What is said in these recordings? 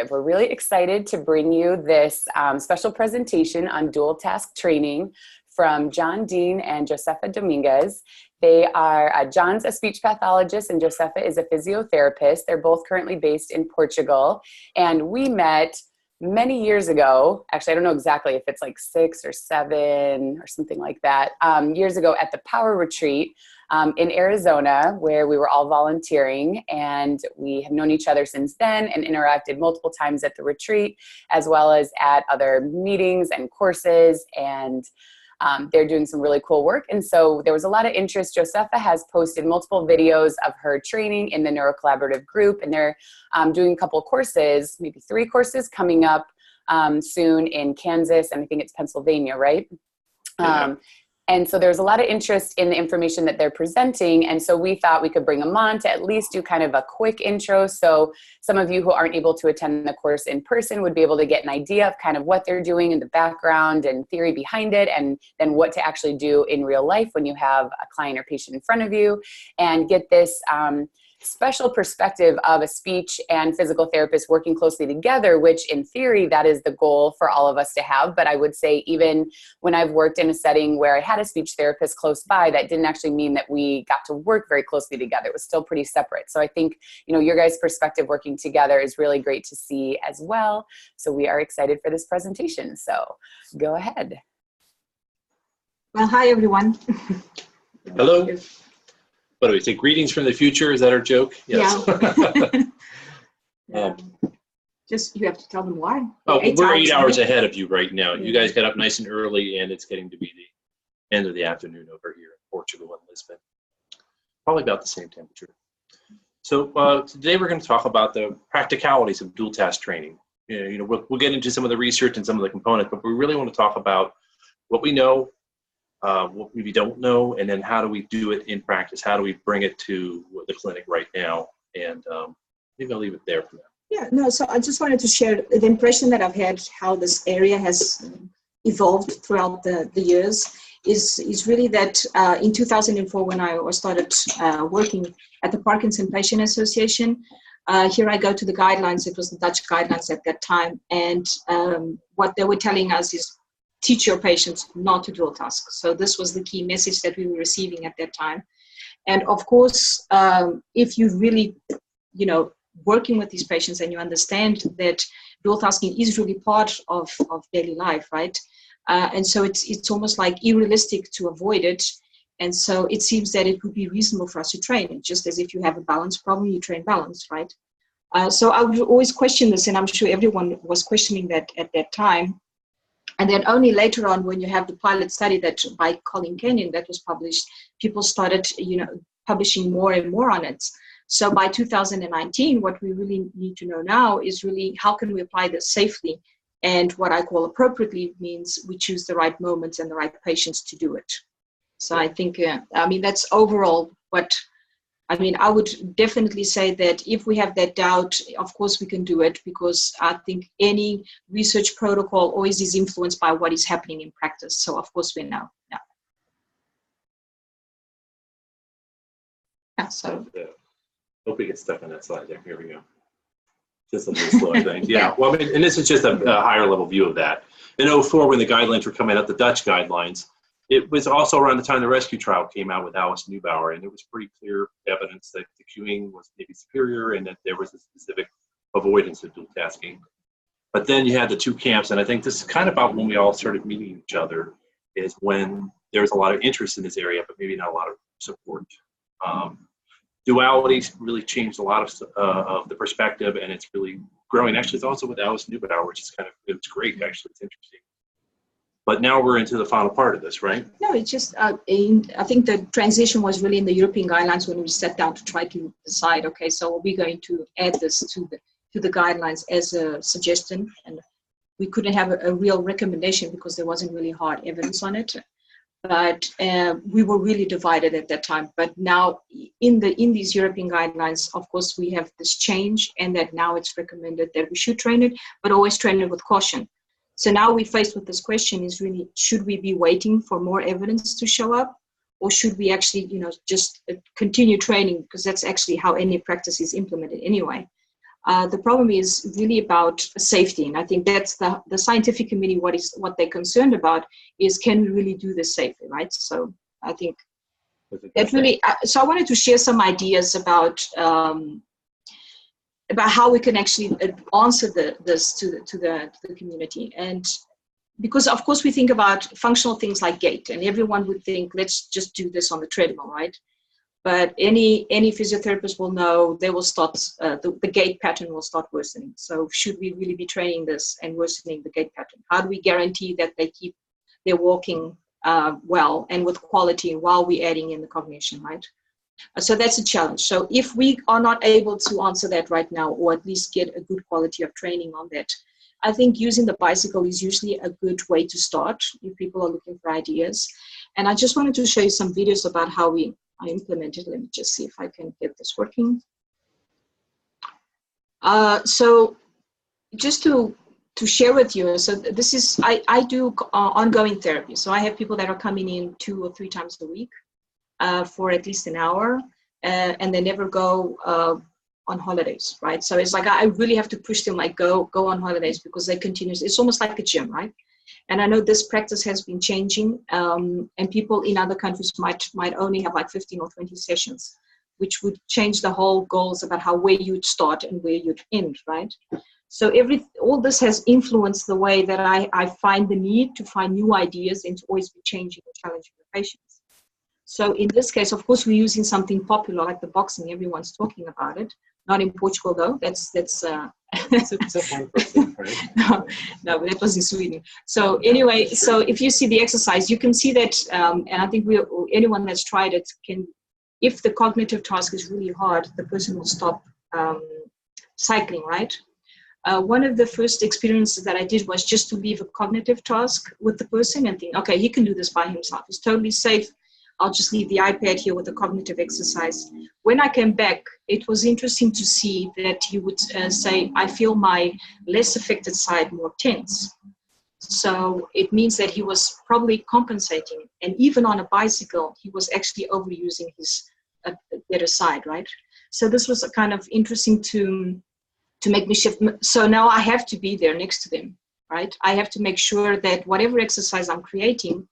Collaborative. We're really excited to bring you this special presentation on dual task training from John Dean and Josefa Domingos. They are, John's a speech pathologist and Josefa is a physiotherapist. They're both currently based in Portugal. And we met many years ago, actually I don't know exactly if it's like 6 or 7 or something like that, years ago at the Power Retreat in Arizona, where we were all volunteering, and we have known each other since then and interacted multiple times at the retreat, as well as at other meetings and courses, and they're doing some really cool work. And so there was a lot of interest. Josefa has posted multiple videos of her training in the Neuro Collaborative group, and they're doing a couple of courses, maybe 3 courses coming up soon in Kansas, and I think it's Pennsylvania, right? Yeah. And so there's a lot of interest in the information that they're presenting. And so we thought we could bring them on to at least do kind of a quick intro. So some of you who aren't able to attend the course in person would be able to get an idea of kind of what they're doing and the background and theory behind it, and then what to actually do in real life when you have a client or patient in front of you, and get this special perspective of a speech and physical therapist working closely together, which in theory, that is the goal for all of us to have. But I would say even when I've worked in a setting where I had a speech therapist close by, that didn't actually mean that we got to work very closely together. It was still pretty separate. So I think, you know, your guys' perspective working together is really great to see as well. So we are excited for this presentation. So go ahead. Well, hi, everyone. Hello. What do we say? Greetings from the future? Is that our joke? Yes. Yeah. Just, you have to tell them why. Oh, we're 8 hours ahead of you right now. You guys got up nice and early, and it's getting to be the end of the afternoon over here in Portugal and Lisbon. Probably about the same temperature. So today we're going to talk about the practicalities of dual task training. You know, we'll get into some of the research and some of the components, but we really want to talk about what we know, what we don't know, and then how do we do it in practice? How do we bring it to the clinic right now? And maybe I'll leave it there for now. Yeah, no, so I just wanted to share the impression that I've had, how this area has evolved throughout the years, is really that in 2004, when I started working at the Parkinson Patient Association, here I go to the guidelines. It was the Dutch guidelines at that time. And what they were telling us is, teach your patients not to dual task. So this was the key message that we were receiving at that time. And of course, if you really, you know, working with these patients and you understand that dual tasking is really part of daily life, right? And so it's almost like unrealistic to avoid it. And so it seems that it would be reasonable for us to train it, just as if you have a balance problem, you train balance, right? So I would always question this, and I'm sure everyone was questioning that at that time. And then only later on, when you have the pilot study that by Colin Kenyon that was published, people started, you know, publishing more and more on it. So by 2019, what we really need to know now is really how can we apply this safely, and what I call appropriately means we choose the right moments and the right patients to do it. So I think, I mean, that's overall what. I mean, I would definitely say that if we have that doubt, of course we can do it, because I think any research protocol always is influenced by what is happening in practice. So of course we know. Yeah. So. Hope we get stuck on that slide there. Here we go. Just a little slow thing. Yeah. Well, I mean, and this is just a higher level view of that. In 2004, when the guidelines were coming out, the Dutch guidelines, it was also around the time the rescue trial came out with Alice Neubauer, and it was pretty clear evidence that the queuing was maybe superior and that there was a specific avoidance of dual tasking. But then you had the 2 camps, and I think this is kind of about when we all started meeting each other, is when there was a lot of interest in this area, but maybe not a lot of support. Duality really changed a lot of the perspective, and it's really growing. Actually, it's also with Alice Neubauer, which is kind of, it's great, actually, it's interesting. But now we're into the final part of this, right? No, it's just, I think the transition was really in the European guidelines when we sat down to try to decide, okay, so are we going to add this to the guidelines as a suggestion? And we couldn't have a real recommendation because there wasn't really hard evidence on it. But we were really divided at that time. But now in these European guidelines, of course, we have this change, and that now it's recommended that we should train it, but always train it with caution. So now we're faced with this question is really, should we be waiting for more evidence to show up? Or should we actually, you know, just continue training? Because that's actually how any practice is implemented anyway. The problem is really about safety, and I think that's the scientific community. What they're concerned about is, can we really do this safely, right? So I think that really. So I wanted to share some ideas about how we can actually answer this to the community. And because of course we think about functional things like gait, and everyone would think, let's just do this on the treadmill, right? But any physiotherapist will know they will start, the gait pattern will start worsening. So should we really be training this and worsening the gait pattern? How do we guarantee that they keep their walking well and with quality while we're adding in the cognition, right? So that's a challenge. So if we are not able to answer that right now, or at least get a good quality of training on that, I think using the bicycle is usually a good way to start if people are looking for ideas. And I just wanted to show you some videos about how I implemented. Let me just see if I can get this working. So just to share with you, so this is, I do ongoing therapy. So I have people that are coming in 2 or 3 times a week for at least an hour, and they never go on holidays, right? So it's like I really have to push them, like go on holidays, because they continue. It's almost like a gym, right? And I know this practice has been changing, and people in other countries might only have like 15 or 20 sessions, which would change the whole goals about where you'd start and where you'd end, right? So all this has influenced the way that I find the need to find new ideas and to always be changing and challenging the patients. So in this case, of course, we're using something popular like the boxing. Everyone's talking about it. Not in Portugal though. That's It's a one person, right? no, but that was in Sweden. So anyway, so if you see the exercise, you can see that, and I think anyone that's tried it can, if the cognitive task is really hard, the person will stop cycling, right? One of the first experiences that I did was just to leave a cognitive task with the person and think, okay, he can do this by himself. He's totally safe. I'll just leave the iPad here with the cognitive exercise. When I came back, it was interesting to see that he would say, I feel my less affected side more tense. So it means that he was probably compensating. And even on a bicycle, he was actually overusing his better side, right? So this was a kind of interesting to make me shift. So now I have to be there next to them, right? I have to make sure that whatever exercise I'm creating,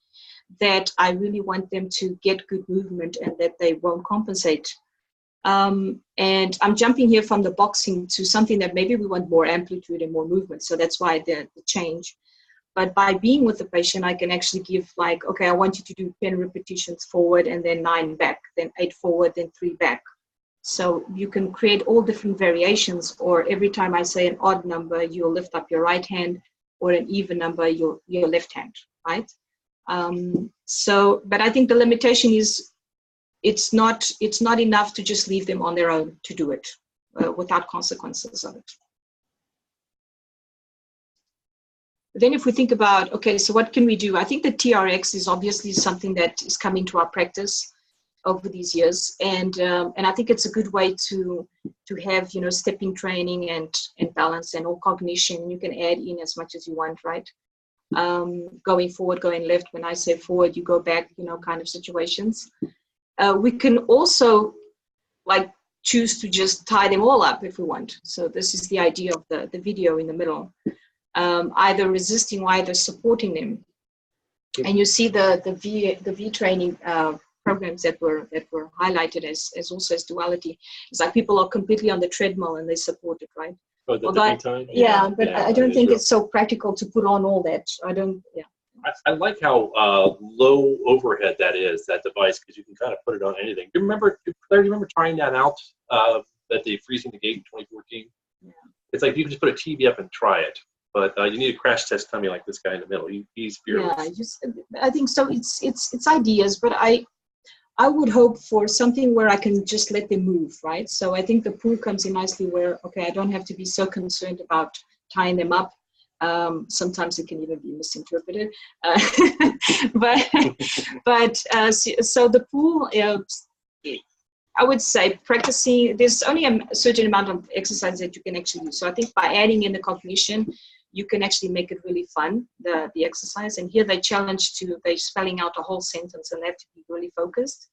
that I really want them to get good movement and that they won't compensate. And I'm jumping here from the boxing to something that maybe we want more amplitude and more movement. So that's why the change. But by being with the patient, I can actually give like, okay, I want you to do 10 repetitions forward and then 9 back, then 8 forward, then 3 back. So you can create all different variations, or every time I say an odd number, you'll lift up your right hand, or an even number, your left hand, right? But I think the limitation is it's not enough to just leave them on their own to do it without consequences of it. Then if we think about, okay, so what can we do? I think the TRX is obviously something that is coming to our practice over these years. And I think it's a good way to have, stepping training and balance and all cognition. You can add in as much as you want, right? Going forward, going left. When I say forward, you go back, kind of situations. We can also choose to just tie them all up if we want. So this is the idea of the video in the middle, either resisting or either supporting them. And you see the V training programs that were highlighted as also as duality. It's like people are completely on the treadmill and they support it, right? Oh, the time? But I don't think it's so practical to put on all that. I like how low overhead that is, that device, because you can kind of put it on anything. Do you remember trying that out at the Freezing the Gate in 2014? Yeah. It's like you can just put a TV up and try it, but you need a crash test dummy like this guy in the middle. He's fearless. Yeah, I think so. It's ideas, but I would hope for something where I can just let them move, right? So I think the pool comes in nicely where, okay, I don't have to be so concerned about tying them up. Sometimes it can even be misinterpreted. So the pool, I would say practicing, there's only a certain amount of exercise that you can actually do. So I think by adding in the cognition, you can actually make it really fun, the exercise. And here they're spelling out a whole sentence and they have to be really focused.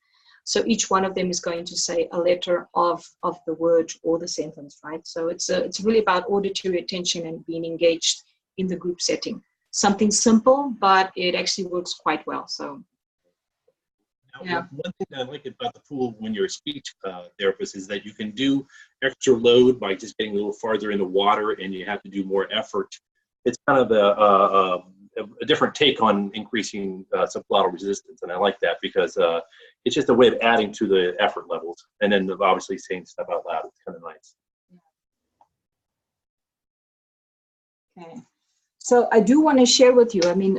So each one of them is going to say a letter of the word or the sentence, right? So it's really about auditory attention and being engaged in the group setting. Something simple, but it actually works quite well. So, yeah. One thing that I like about the tool when you're a speech therapist is that you can do extra load by just getting a little farther in the water, and you have to do more effort. It's kind of a different take on increasing subglottal resistance, and I like that because it's just a way of adding to the effort levels, and then obviously saying stuff out loud. It's kind of nice. Okay. So I do want to share with you, I mean,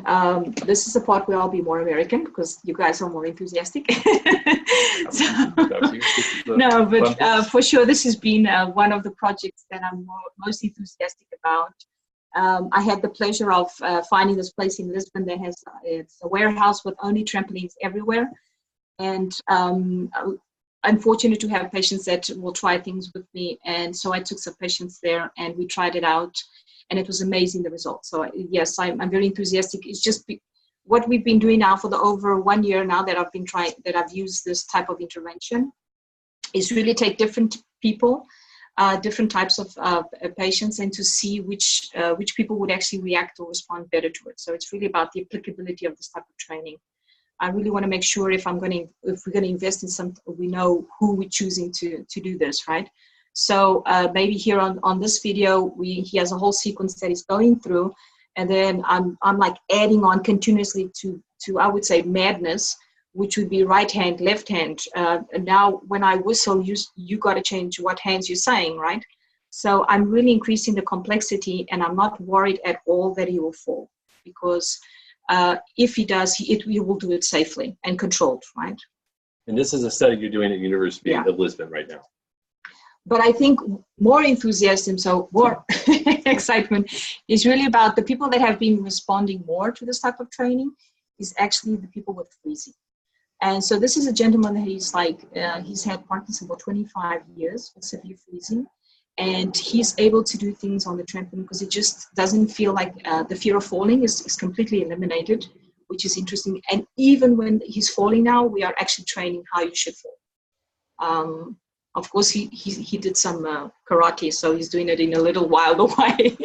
this is the part where I'll be more American because you guys are more enthusiastic. No, but for sure, this has been one of the projects that I'm most enthusiastic about. I had the pleasure of finding this place in Lisbon that has it's a warehouse with only trampolines everywhere. And I'm fortunate to have patients that will try things with me. And so I took some patients there and we tried it out. And it was amazing, the results. So yes, I'm very enthusiastic. It's just what we've been doing now for the over 1 year now that I've used this type of intervention is really take different people, different types of patients, and to see which people would actually react or respond better to it. So it's really about the applicability of this type of training. I really want to make sure if we're going to invest in something, we know who we're choosing to do this, right? So maybe here on this video, he has a whole sequence that he's going through, and then I'm like adding on continuously to I would say madness, which would be right hand, left hand. And now when I whistle, you got to change what hands you're saying, right? So I'm really increasing the complexity, and I'm not worried at all that he will fall, because if he does, he will do it safely and controlled, right? And this is a study you're doing at University of Lisbon right now. But I think more enthusiasm, so more excitement, is really about the people that have been responding more to this type of training is actually the people with freezing. And so this is a gentleman that he's had Parkinson for 25 years with severe freezing. And he's able to do things on the trampoline because it just doesn't feel like the fear of falling is completely eliminated, which is interesting. And even when he's falling now, we are actually training how you should fall. Of course, he did some karate, so he's doing it in a little wilder way.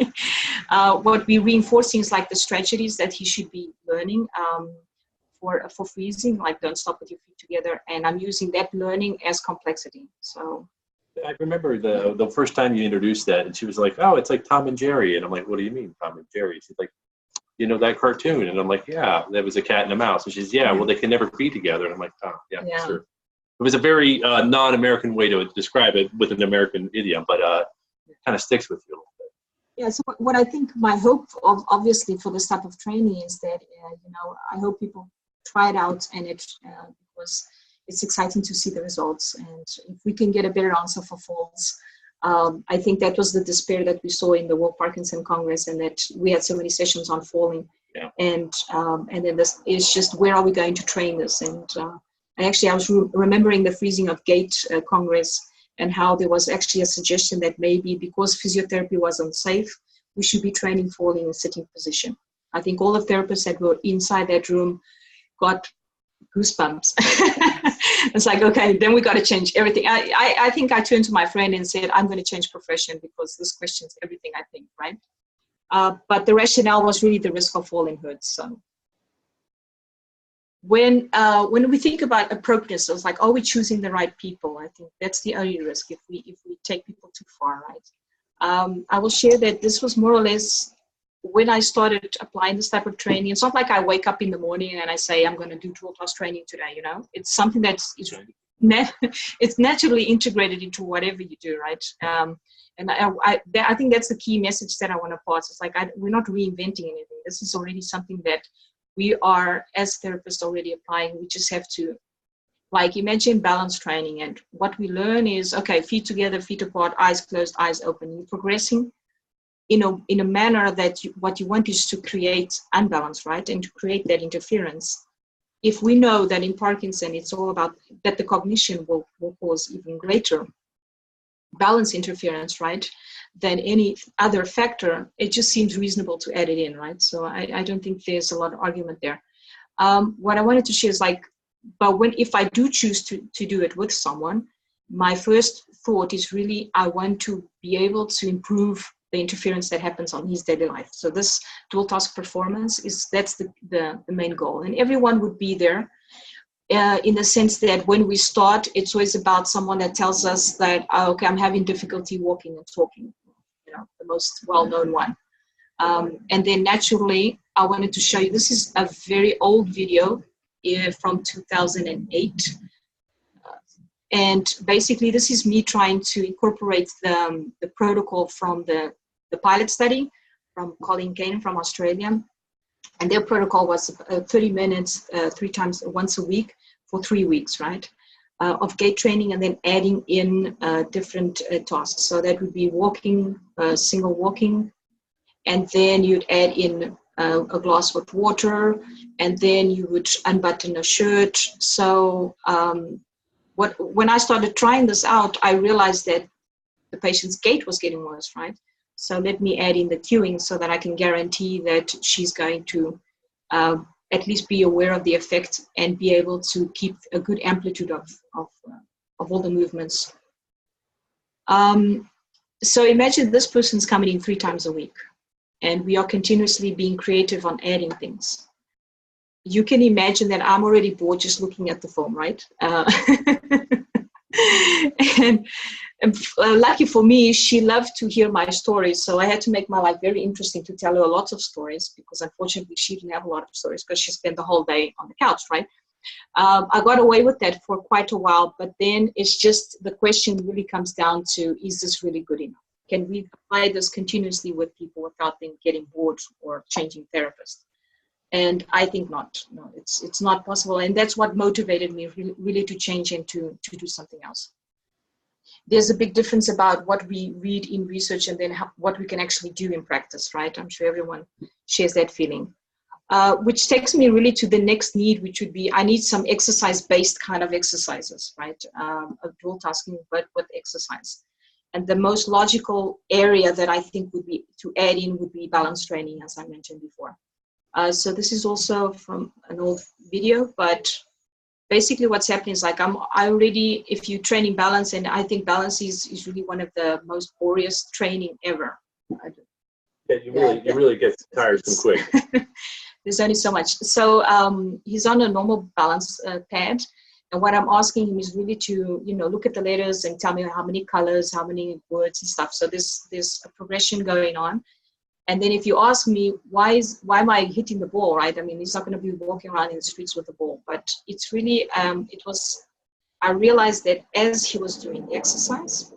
What we're reinforcing is like the strategies that he should be learning for freezing, like don't stop with your feet together. And I'm using that learning as complexity. So I remember the first time you introduced that, and she was like, "Oh, it's like Tom and Jerry," and I'm like, "What do you mean, Tom and Jerry?" She's like, "You know that cartoon?" And I'm like, "Yeah, that was a cat and a mouse." And she's, "Yeah, well, they can never be together." And I'm like, "Oh, yeah. Sure." It was a very non-American way to describe it with an American idiom, but it kind of sticks with you a little bit. Yeah, so what I think my hope, obviously, for this type of training is that, I hope people try it out, and because it's exciting to see the results. And if we can get a better answer for falls, I think that was the despair that we saw in the World Parkinson Congress, and that we had so many sessions on falling. Yeah. And then this is just, where are we going to train this? And I was remembering the freezing of gait Congress, and how there was actually a suggestion that maybe because physiotherapy was unsafe, we should be training falling in a sitting position. I think all the therapists that were inside that room got goosebumps. It's like, okay, then we got to change everything. I think I turned to my friend and said, I'm going to change profession because this questions everything, I think, right? But the rationale was really the risk of falling hurts. So when we think about appropriateness, it's like, are we choosing the right people? I think that's the only risk if we take people too far, right? I will share that this was more or less when I started applying this type of training. It's not like I wake up in the morning and I say, I'm going to do dual task training today, It's something that's it's naturally integrated into whatever you do, right? And I think that's the key message that I want to pass. It's like, we're not reinventing anything. This is already something that we are, as therapists, already applying. We just have to, like, imagine balance training. And what we learn is, okay, feet together, feet apart, eyes closed, eyes open. You're progressing in a manner that what you want is to create unbalance, right? And to create that interference. If we know that in Parkinson, it's all about that the cognition will cause even greater balance interference, right, than any other factor, it just seems reasonable to add it in, right? So I don't think there's a lot of argument there. What I wanted to share is, like, but if I do choose to do it with someone, my first thought is really, I want to be able to improve the interference that happens on his daily life. So this dual task performance that's the main goal. And everyone would be there in the sense that when we start, it's always about someone that tells us that, okay, I'm having difficulty walking and talking, the most well-known one. And then naturally, I wanted to show you, this is a very old video from 2008. And basically, this is me trying to incorporate the protocol from the pilot study from Colin Kane from Australia. And their protocol was 30 minutes, once a week for 3 weeks, right? Of gait training, and then adding in different tasks. So that would be walking, single walking, and then you'd add in a glass with water, and then you would unbutton a shirt. So when I started trying this out, I realized that the patient's gait was getting worse, right? So let me add in the cueing so that I can guarantee that she's going to at least be aware of the effect and be able to keep a good amplitude of all the movements. So imagine this person's coming in 3 times a week, and we are continuously being creative on adding things. You can imagine that I'm already bored just looking at the film, right? And lucky for me, she loved to hear my stories. So I had to make my life very interesting to tell her lots of stories, because unfortunately she didn't have a lot of stories because she spent the whole day on the couch, right? I got away with that for quite a while, but then it's just the question really comes down to, is this really good enough? Can we apply this continuously with people without them getting bored or changing therapists? And I think not. No, it's not possible. And that's what motivated me really to change and to do something else. There's a big difference about what we read in research and then what we can actually do in practice, right? I'm sure everyone shares that feeling. Which takes me really to the next need, which would be, I need some exercise-based kind of exercises, right? Of dual tasking, but with exercise. And the most logical area that I think would be to add in would be balance training, as I mentioned before. So this is also from an old video, but basically what's happening is like if you train in balance, and I think balance is really one of the most boring training ever. Yeah, you really get tired some quick. There's only so much. So he's on a normal balance pad. And what I'm asking him is really to, look at the letters and tell me how many colors, how many words and stuff. So there's a progression going on. And then if you ask me, why am I hitting the ball, right? I mean, he's not going to be walking around in the streets with the ball. But it's really, I realized that as he was doing the exercise,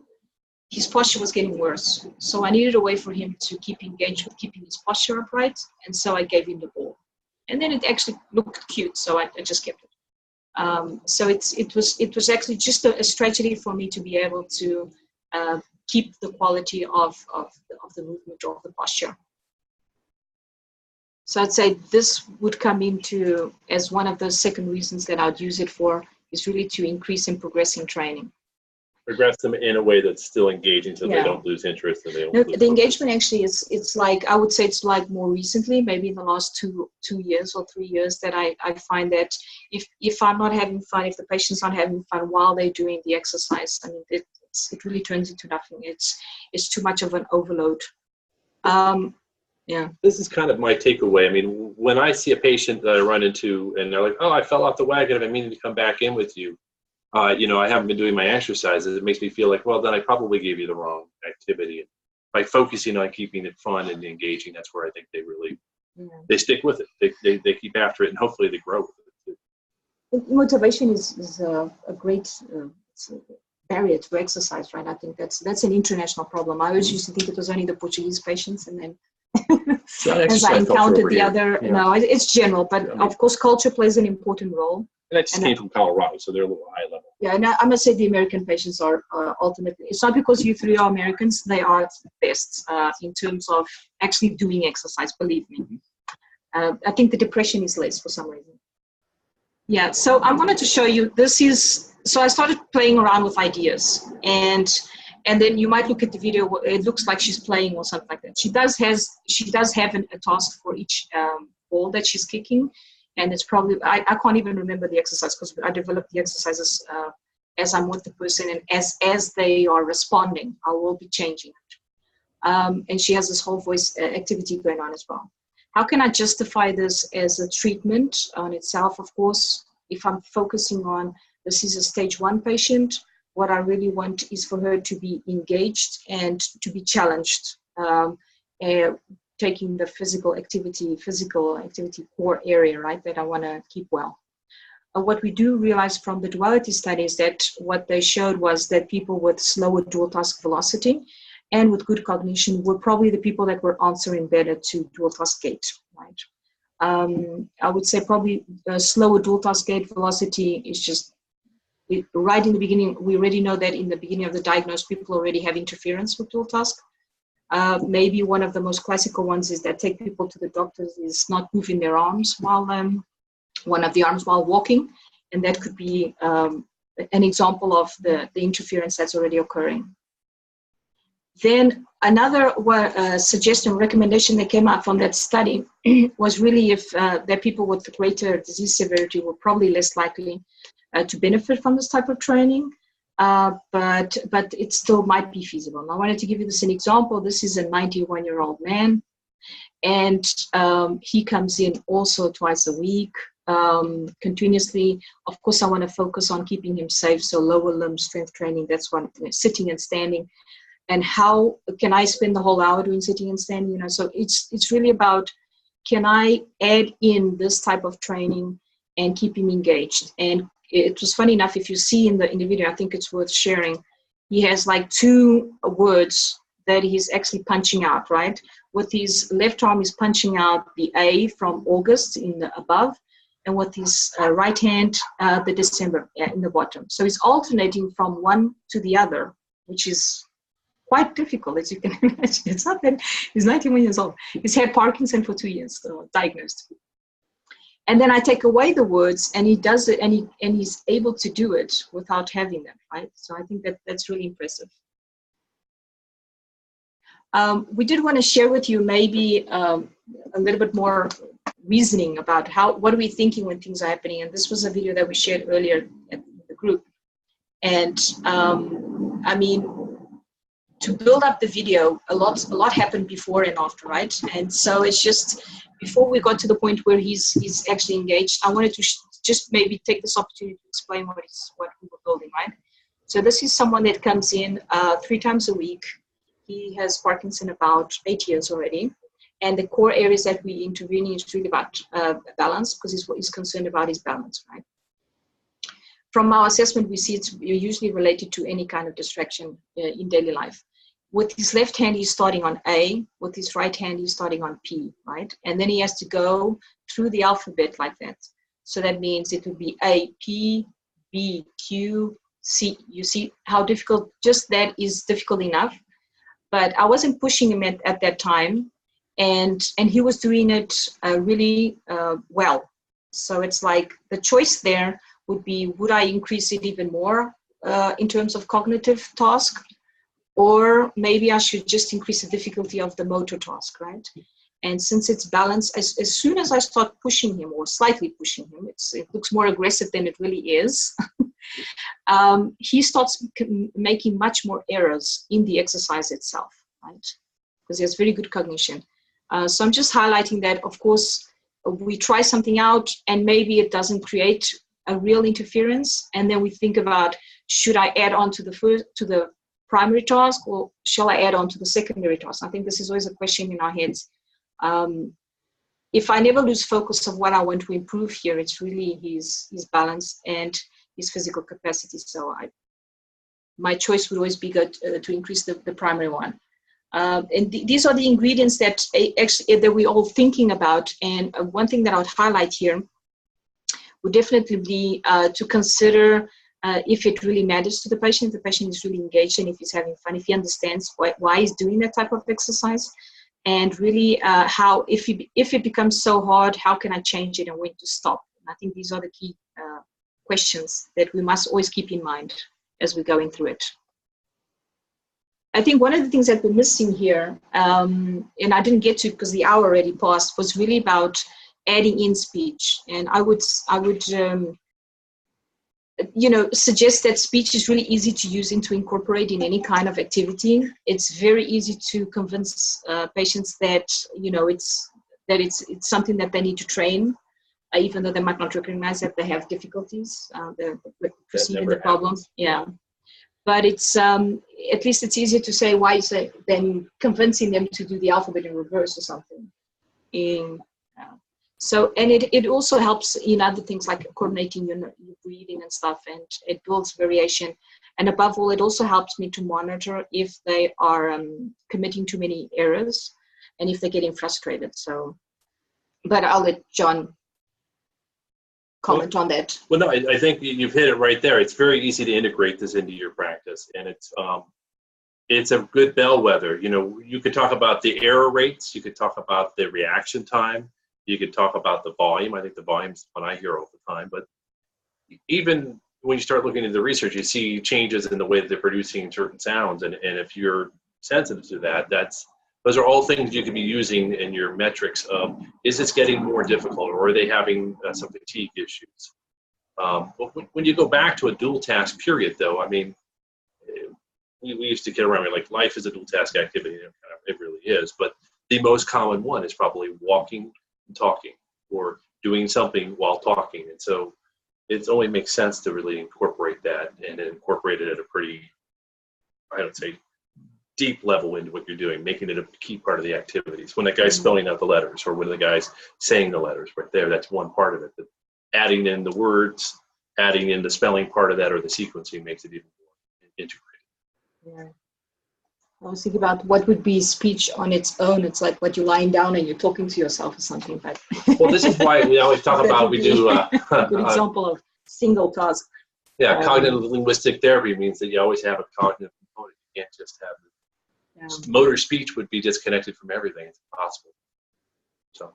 his posture was getting worse. So I needed a way for him to keep engaged with keeping his posture upright. And so I gave him the ball. And then it actually looked cute, so I just kept it. So it was actually just a strategy for me to be able to keep the quality of the movement or of the posture. So I'd say this would come into as one of the second reasons that I'd use it for, is really to increase and progress in training. Progress them in a way that's still engaging, so they don't lose interest and they don't lose the engagement actually it's like, I would say it's like more recently, maybe in the last two years or 3 years, that I find that if I'm not having fun, if the patient's not having fun while they're doing the exercise, I mean, it really turns into nothing. It's too much of an overload. This is kind of my takeaway. I mean, when I see a patient that I run into and they're like, oh, I fell off the wagon, I've been meaning to come back in with you. I haven't been doing my exercises. It makes me feel like, well, then I probably gave you the wrong activity. And by focusing on keeping it fun and engaging, that's where I think they really, they stick with it. They keep after it, and hopefully they grow with it too. Motivation is a great barrier to exercise, right? I think that's an international problem. I always used to think it was only the Portuguese patients, and then as I encountered the other, no, it's general, but of course culture plays an important role. And I just came from Colorado, so they're a little high level. Yeah, and I must say the American patients are ultimately, it's not because you three are Americans, they are the best in terms of actually doing exercise, believe me. I think the depression is less for some reason. Yeah, so I wanted to show you, so I started playing around with ideas, and then you might look at the video, it looks like she's playing or something like that. She does have a task for each ball that she's kicking. And it's probably, I can't even remember the exercise because I developed the exercises as I'm with the person, and as they are responding, I will be changing it. And she has this whole voice activity going on as well. How can I justify this as a treatment on itself? Of course, if I'm focusing on this is a stage 1 patient, what I really want is for her to be engaged and to be challenged, taking the physical activity core area, right, that I want to keep well. What we do realize from the duality studies that what they showed was that people with slower dual task velocity and with good cognition were probably the people that were answering better to dual task gait, right? I would say probably slower dual task gait velocity is just right in the beginning. We already know that in the beginning of the diagnosis, people already have interference with dual task. Maybe one of the most classical ones is that take people to the doctors is not moving their arms while one of the arms while walking, and that could be an example of the interference that's already occurring. Then another suggestion, recommendation that came out from that study was really if that people with greater disease severity were probably less likely to benefit from this type of training, but it still might be feasible. And I wanted to give you this an example. This is a 91-year-old man, and he comes in also twice a week, continuously. Of course, I want to focus on keeping him safe, so lower limb strength training, that's one, sitting and standing. And how can I spend the whole hour doing sitting and standing? You know, so it's really about, can I add in this type of training and keep him engaged? And it was funny enough, if you see in the video, I think it's worth sharing. He has like 2 words that he's actually punching out, right? With his left arm, he's punching out the A from August in the above, and with his right hand, the December in the bottom. So he's alternating from one to the other, which is quite difficult, as you can imagine. It's not that he's 91 years old. He's had Parkinson for 2 years, diagnosed. And then I take away the words, and he does it, and he's able to do it without having them, right? So I think that's really impressive. We did want to share with you maybe a little bit more reasoning about what are we thinking when things are happening. And this was a video that we shared earlier at the group. And I mean, to build up the video, a lot happened before and after, right? And so it's just, before we got to the point where he's actually engaged, I wanted to just maybe take this opportunity to explain what we were building, right? So this is someone that comes in 3 times a week. He has Parkinson about 8 years already. And the core areas that we intervene in is really about balance, because he's concerned about his balance, right? From our assessment, we see it's usually related to any kind of distraction in daily life. With his left hand, he's starting on A. With his right hand, he's starting on P, right? And then he has to go through the alphabet like that. So that means it would be A, P, B, Q, C. You see how difficult, just that is difficult enough. But I wasn't pushing him at that time. And he was doing it really well. So it's like the choice there would be, would I increase it even more in terms of cognitive task? Or maybe I should just increase the difficulty of the motor task, right? And since it's balanced, as soon as I start pushing him or slightly pushing him, it looks more aggressive than it really is. He starts making much more errors in the exercise itself, right? Because he has very good cognition. So I'm just highlighting that, of course, we try something out and maybe it doesn't create a real interference. And then we think about, should I add on to the primary task, or shall I add on to the secondary task? I think this is always a question in our heads. If I never lose focus of what I want to improve here, it's really his balance and his physical capacity. So my choice would always be good to increase the primary one. And these are the ingredients that we're all thinking about. And one thing that I would highlight here would definitely be to consider if it really matters to the patient is really engaged, and if he's having fun, if he understands why he's doing that type of exercise, and really how, if it becomes so hard, how can I change it and when to stop? And I think these are the key questions that we must always keep in mind as we're going through it. I think one of the things that we're missing here, and I didn't get to because the hour already passed, was really about adding in speech. And I would suggest that speech is really easy to use and to incorporate in any kind of activity. It's very easy to convince patients that, it's something that they need to train, even though they might not recognize that they have difficulties with perceiving the problem. Yeah. But it's, at least it's easier to say why is it than convincing them to do the alphabet in reverse or something. And it also helps in other things like coordinating your breathing and stuff, and it builds variation. And above all, it also helps me to monitor if they are committing too many errors and if they're getting frustrated. So, but I'll let John comment on that. Well, no, I think you've hit it right there. It's very easy to integrate this into your practice, and it's a good bellwether. You could talk about the error rates, you could talk about the reaction time, you could talk about the volume. I think the volume is what I hear all the time, but even when you start looking into the research, you see changes in the way that they're producing certain sounds, and if you're sensitive to that, those are all things you could be using in your metrics of, is this getting more difficult, or are they having some fatigue issues? When you go back to a dual task period, though, I mean, we used to get around like life is a dual task activity, and it really is, but the most common one is probably walking and talking, or doing something while talking. And so it only makes sense to really incorporate that, and incorporate it at a pretty, I would say, deep level into what you're doing, making it a key part of the activities. When the guy's spelling out the letters, or when the guy's saying the letters right there, that's one part of it. But adding in the words, adding in the spelling part of that, or the sequencing, makes it even more integrated. Yeah. I was thinking about what would be speech on its own. It's like what you're lying down and you're talking to yourself or something. But well, this is why we always talk about, we do a good example of single task. Yeah, cognitive linguistic therapy means that you always have a cognitive component. You can't just have motor speech would be disconnected from everything. It's impossible. So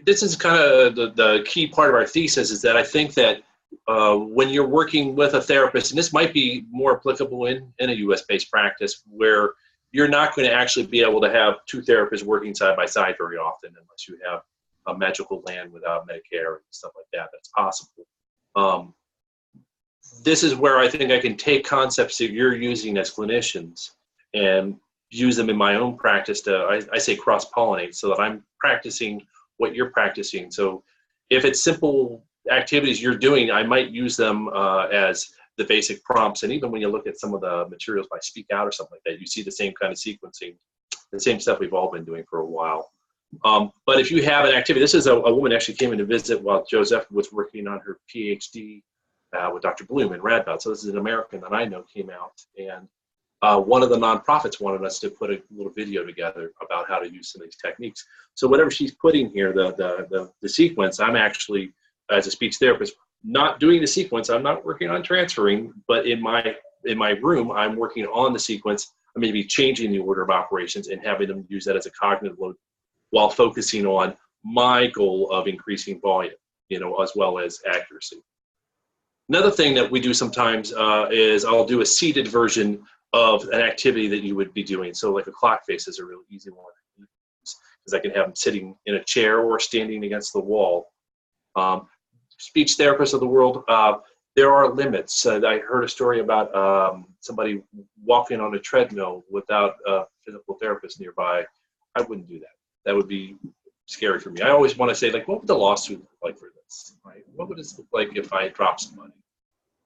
this is kind of the key part of our thesis, is that I think that when you're working with a therapist, and this might be more applicable in a US-based practice, where you're not going to actually be able to have two therapists working side by side very often, unless you have a magical land without Medicare and stuff like that. That's possible. This is where I think I can take concepts that you're using as clinicians and use them in my own practice to, I say, cross-pollinate, so that I'm practicing what you're practicing. So if it's simple activities you're doing, I might use them as the basic prompts. And even when you look at some of the materials by Speak Out or something like that, you see the same kind of sequencing, the same stuff we've all been doing for a while. But if you have an activity, this is a woman actually came in to visit while Josefa was working on her PhD with Dr. Bloom in Radboud. So this is an American that I know came out, and one of the nonprofits wanted us to put a little video together about how to use some of these techniques. So whatever she's putting here, the sequence, I'm actually, as a speech therapist, not doing the sequence. I'm not working on transferring, but in my room, I'm working on the sequence. I may be changing the order of operations and having them use that as a cognitive load, while focusing on my goal of increasing volume, as well as accuracy. Another thing that we do sometimes is I'll do a seated version of an activity that you would be doing. So like a clock face is a really easy one, because I can have them sitting in a chair or standing against the wall. Speech therapists of the world, there are limits. I heard a story about somebody walking on a treadmill without a physical therapist nearby. I wouldn't do that. That would be scary for me. I always want to say, like, what would the lawsuit look like for this? Right? What would it look like if I dropped somebody?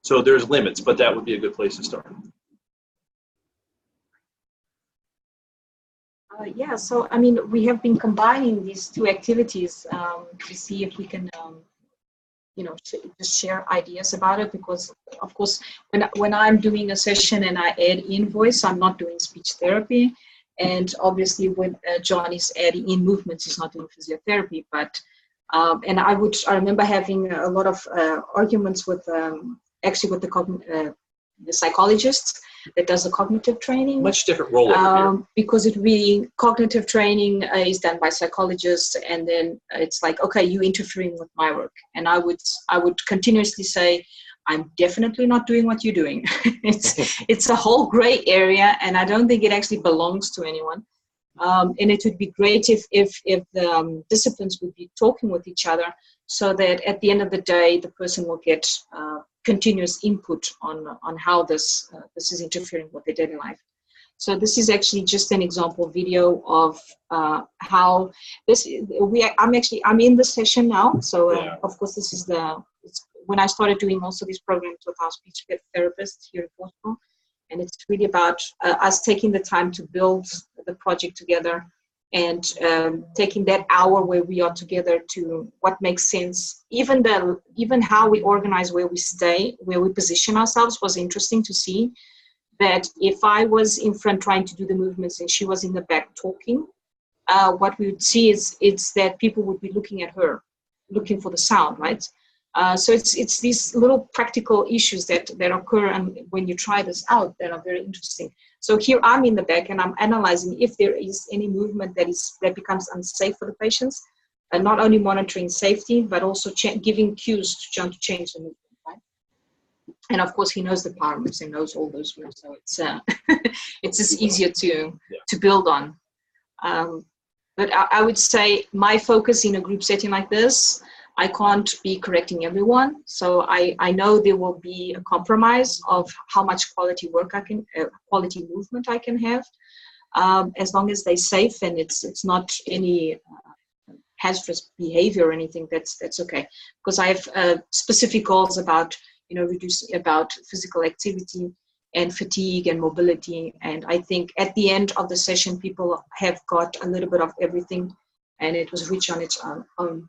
So there's limits, but that would be a good place to start. So I mean, we have been combining these two activities to see if we can, just share ideas about it. Because, of course, when I'm doing a session and I add in voice, I'm not doing speech therapy. And obviously, when John is adding in movements, he's not doing physiotherapy. But and I remember having a lot of arguments with the psychologist that does the cognitive training. Much different role over here. Because cognitive training is done by psychologists, and then it's like, okay, you interfering with my work. And I would continuously say, I'm definitely not doing what you're doing. It's a whole gray area, and I don't think it actually belongs to anyone. And it would be great if the disciplines would be talking with each other, so that at the end of the day, the person will get continuous input on how this is interfering with their daily life. So this is actually just an example video of how this. I'm in the session now. So of course, this is when I started doing most of these programs with our speech therapist here in Portugal, and it's really about us taking the time to build the project together, and taking that hour where we are together to what makes sense. Even how we organize, where we stay, where we position ourselves was interesting to see. That if I was in front trying to do the movements and she was in the back talking, what we would see is that people would be looking at her, looking for the sound, right? So it's these little practical issues that occur, and when you try this out, that are very interesting. So here I'm in the back and I'm analyzing if there is any movement that becomes unsafe for the patients, and not only monitoring safety, but also giving cues to John to change the movement. And of course, he knows the power moves and knows all those moves, so it's just easier to build on. But I would say my focus in a group setting like this, I can't be correcting everyone. So I know there will be a compromise of how much quality work quality movement I can have, as long as they're safe and it's not any hazardous behavior or anything. That's okay, because I have specific goals about reducing about physical activity and fatigue and mobility. And I think at the end of the session, people have got a little bit of everything, and it was rich on its own.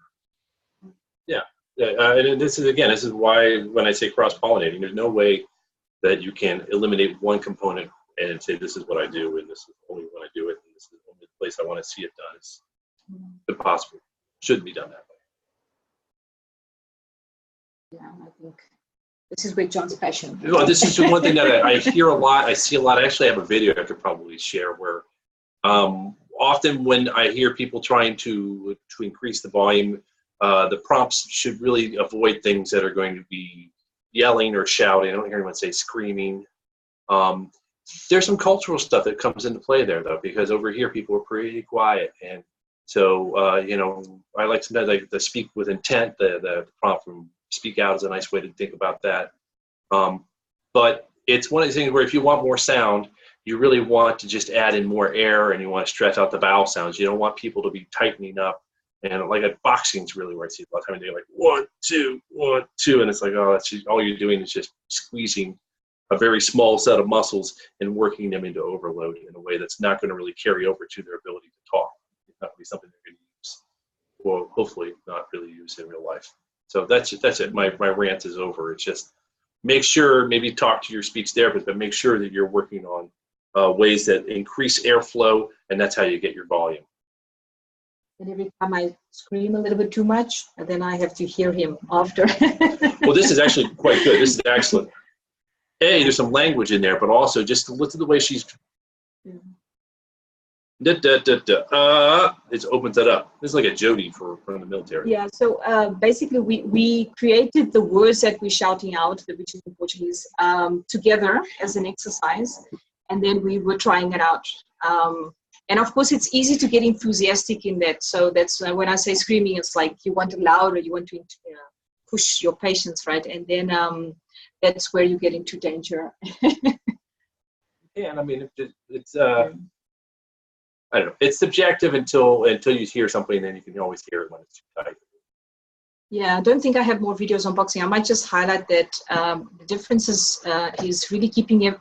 Yeah. And this is why when I say cross-pollinating, there's no way that you can eliminate one component and say, this is what I do, and this is only when I do it, and this is the only place I want to see it done. It's impossible. Shouldn't be done that way. Yeah, I think this is where John's passion. Well, this is one thing that I hear a lot. I see a lot. I actually have a video I could probably share where often when I hear people trying to increase the volume, the prompts should really avoid things that are going to be yelling or shouting. I don't hear anyone say screaming. There's some cultural stuff that comes into play there, though, because over here people are pretty quiet. And so, I like sometimes to speak with intent. The prompt from speak out is a nice way to think about that. But it's one of these things where if you want more sound, you really want to just add in more air, and you want to stretch out the vowel sounds. You don't want people to be tightening up. And like at boxing is really where I see a lot of time they're like 1, 2, 1, 2, and it's like, oh, that's just, all you're doing is just squeezing a very small set of muscles and working them into overload in a way that's not going to really carry over to their ability to talk. It's not going to be something they're going to use, or hopefully not really use in real life. So that's it. My rant is over. It's just make sure, maybe talk to your speech therapist, but make sure that you're working on ways that increase airflow, and that's how you get your volume. And every time I scream a little bit too much, and then I have to hear him after. Well, this is actually quite good. This is excellent. There's some language in there, but also just look at the way she's. It opens that up. This is like a Jody from the military. Yeah. So basically, we created the words that we're shouting out, which is in Portuguese, together as an exercise, and then we were trying it out. And of course, it's easy to get enthusiastic in that. So that's when I say screaming, it's like you want it louder, you want to push your patients, right? And then that's where you get into danger. Yeah, and I mean, it's I don't know. It's subjective until you hear something, and then you can always hear it when it's too tight. Yeah, I don't think I have more videos on boxing. I might just highlight that the difference is really keeping it.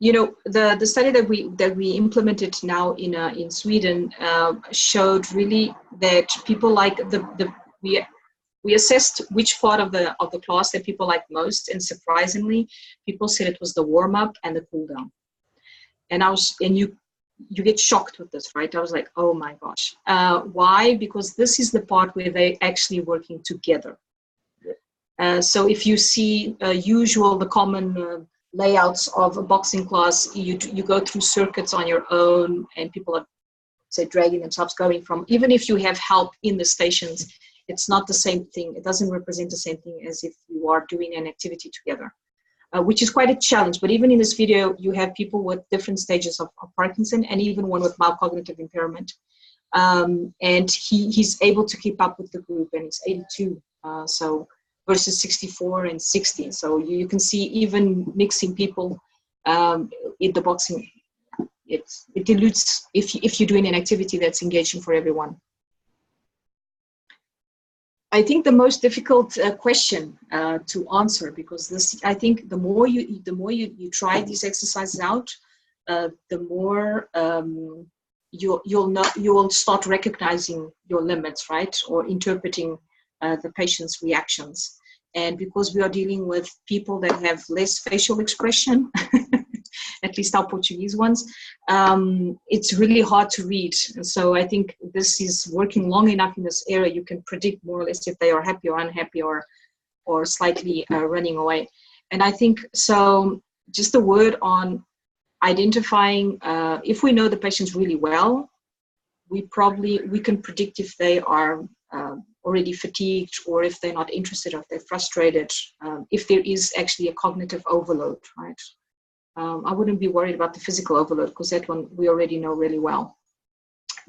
The study that we implemented now in Sweden showed really that people like we assessed which part of the class that people liked most, and surprisingly, people said it was the warm up and the cool down. And you get shocked with this, right? I was like, oh my gosh, why? Because this is the part where they're actually working together. So if you see the common layouts of a boxing class, you go through circuits on your own, and people are, say, dragging themselves going from, even if you have help in the stations, it's not the same thing. It doesn't represent the same thing as if you are doing an activity together. which is quite a challenge. But even in this video, you have people with different stages of Parkinson, and even one with mild cognitive impairment. And he's able to keep up with the group, and he's 82, so versus 64 and 60. So you can see even mixing people in the boxing, it dilutes if you're doing an activity that's engaging for everyone. I think the most difficult question to answer, because this, I think the more you try these exercises out, the more you will start recognizing your limits, right, or interpreting the patient's reactions. And because we are dealing with people that have less facial expression, at least our Portuguese ones, it's really hard to read. And so I think this is working long enough in this area, you can predict more or less if they are happy or unhappy or slightly running away. And I think, so just a word on identifying, if we know the patients really well, we can predict if they are already fatigued, or if they're not interested, or if they're frustrated, if there is actually a cognitive overload, right? I wouldn't be worried about the physical overload, because that one we already know really well.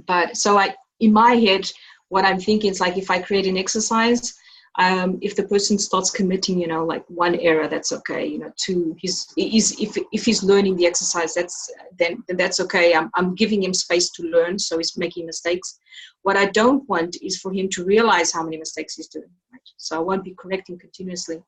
But so in my head, what I'm thinking is, like, if I create an exercise, if the person starts committing, like one error, that's okay. Two, if he's learning the exercise, then that's okay. I'm giving him space to learn, so he's making mistakes. What I don't want is for him to realize how many mistakes he's doing. Right? So I won't be correcting continuously,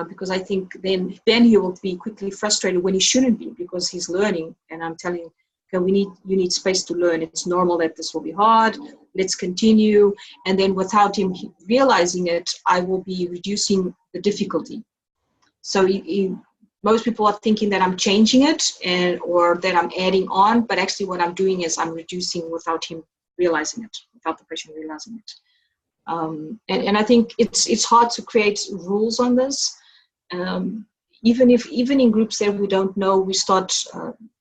because I think then he will be quickly frustrated when he shouldn't be, because he's learning, and I'm telling him, okay, you need space to learn. It's normal that this will be hard. Let's continue. And then without him realizing it, I will be reducing the difficulty. So most people are thinking that I'm changing it or that I'm adding on, but actually what I'm doing is I'm reducing without him realizing it, without the patient realizing it. And I think it's hard to create rules on this. Even in groups that we don't know, we start